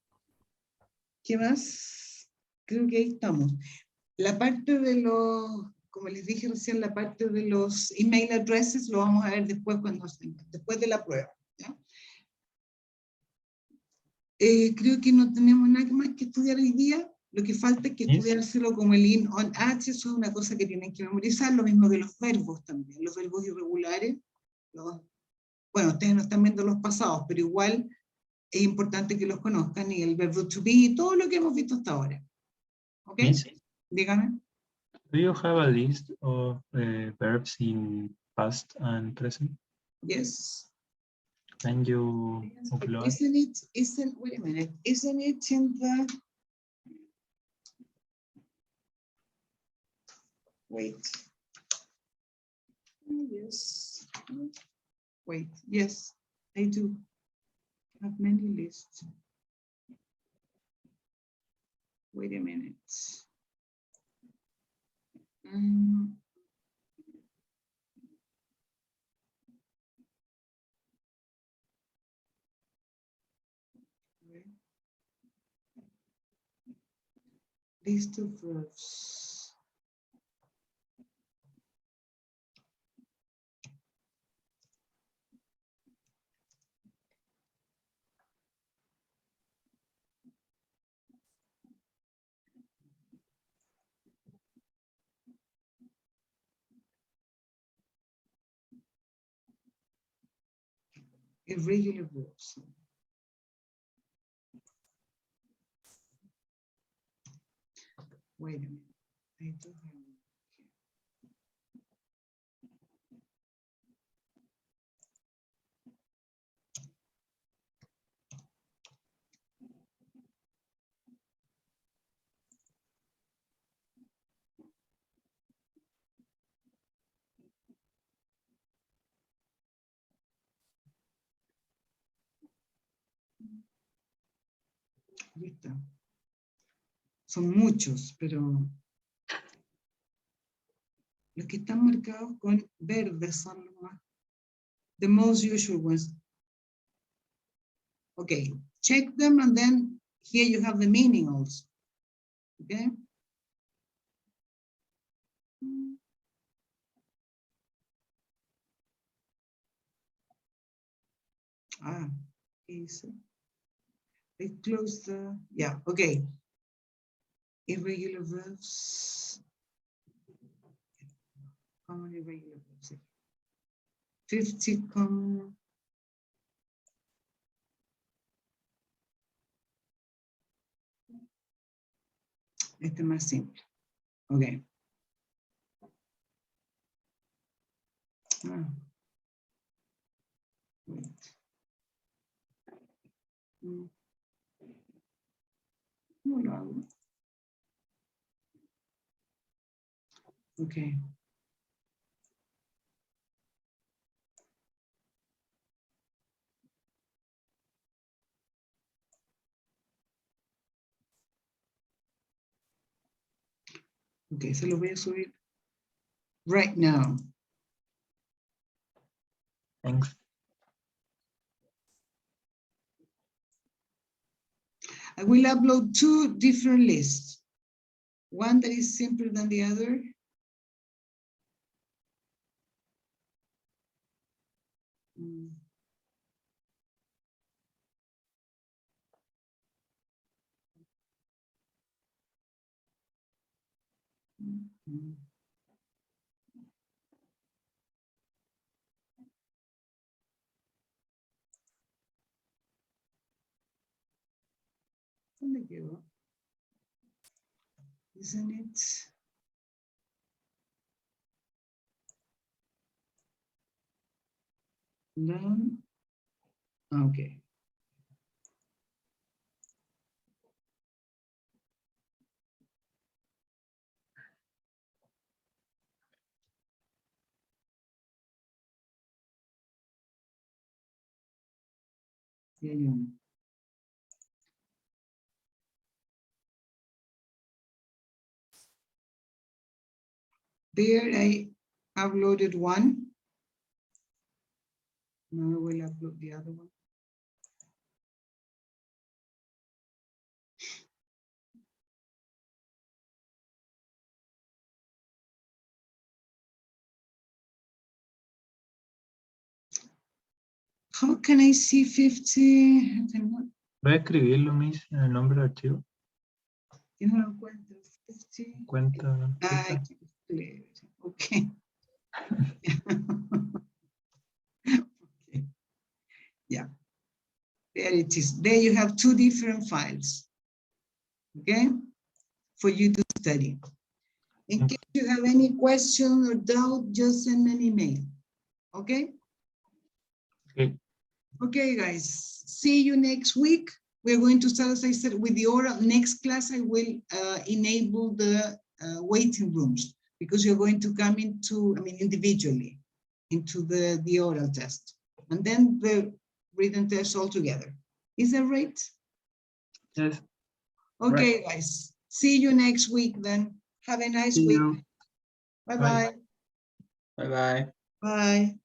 ¿Qué más? Creo que ahí estamos. La parte de los, como les dije recién, la parte de los email addresses lo vamos a ver después, después de la prueba. ¿Ya? Creo que no tenemos nada más que estudiar hoy día. Lo que falta es que estudiárselo como el in, on, h, eso es una cosa que tienen que memorizar, lo mismo que los verbos también, los verbos irregulares. Bueno, ustedes no están viendo los pasados, pero igual es importante que los conozcan, y el verbo to be, todo lo que hemos visto hasta ahora. ¿Ok? Miss, Dígame. do you have a list of verbs in past and present? Yes. Can you upload? Wait a minute, isn't it in the, wait. Yes. Wait, yes, I do have many lists. Wait a minute. List of verbs. Irregular verbs. Wait a minute. I do have it here. Ahí está. Son muchos, pero los que están marcados con verde son los más, the most usual ones. Okay, check them and then here you have the meaning also. Okay. Ah, ¿qué dice? I close the, yeah, okay. Irregular verbs. Common irregular verbs. 50 common. Este es más simple. Ok. Ah. Wait. ¿Cómo lo hago? Ok. Ok, se lo voy a subir right now. Thanks. I will upload 2 different lists. One that is simpler than the other. ¿Dónde quedó? Isn't it? Learn. Okay. Yeah, yeah. There I uploaded one. Now I will upload the other one. How can I see 50? Voy a escribirlo, Miss, en el nombre del archivo. Yo no lo encuentro. 50. Cuenta. Ay, okay. Okay. Yeah. There it is. There you have 2 different files. Okay, for you to study. In case you have any question or doubt, just send me an email. Okay? Okay. Okay, guys. See you next week. We're going to start, as I said, with the oral. Next class, I will enable the waiting rooms because you're going to come into, individually into the oral test. And then the written test all together. Is that right? Yes. Okay, Right. guys. See you next week then. Have a nice See week. you. Bye-bye. Bye-bye. Bye.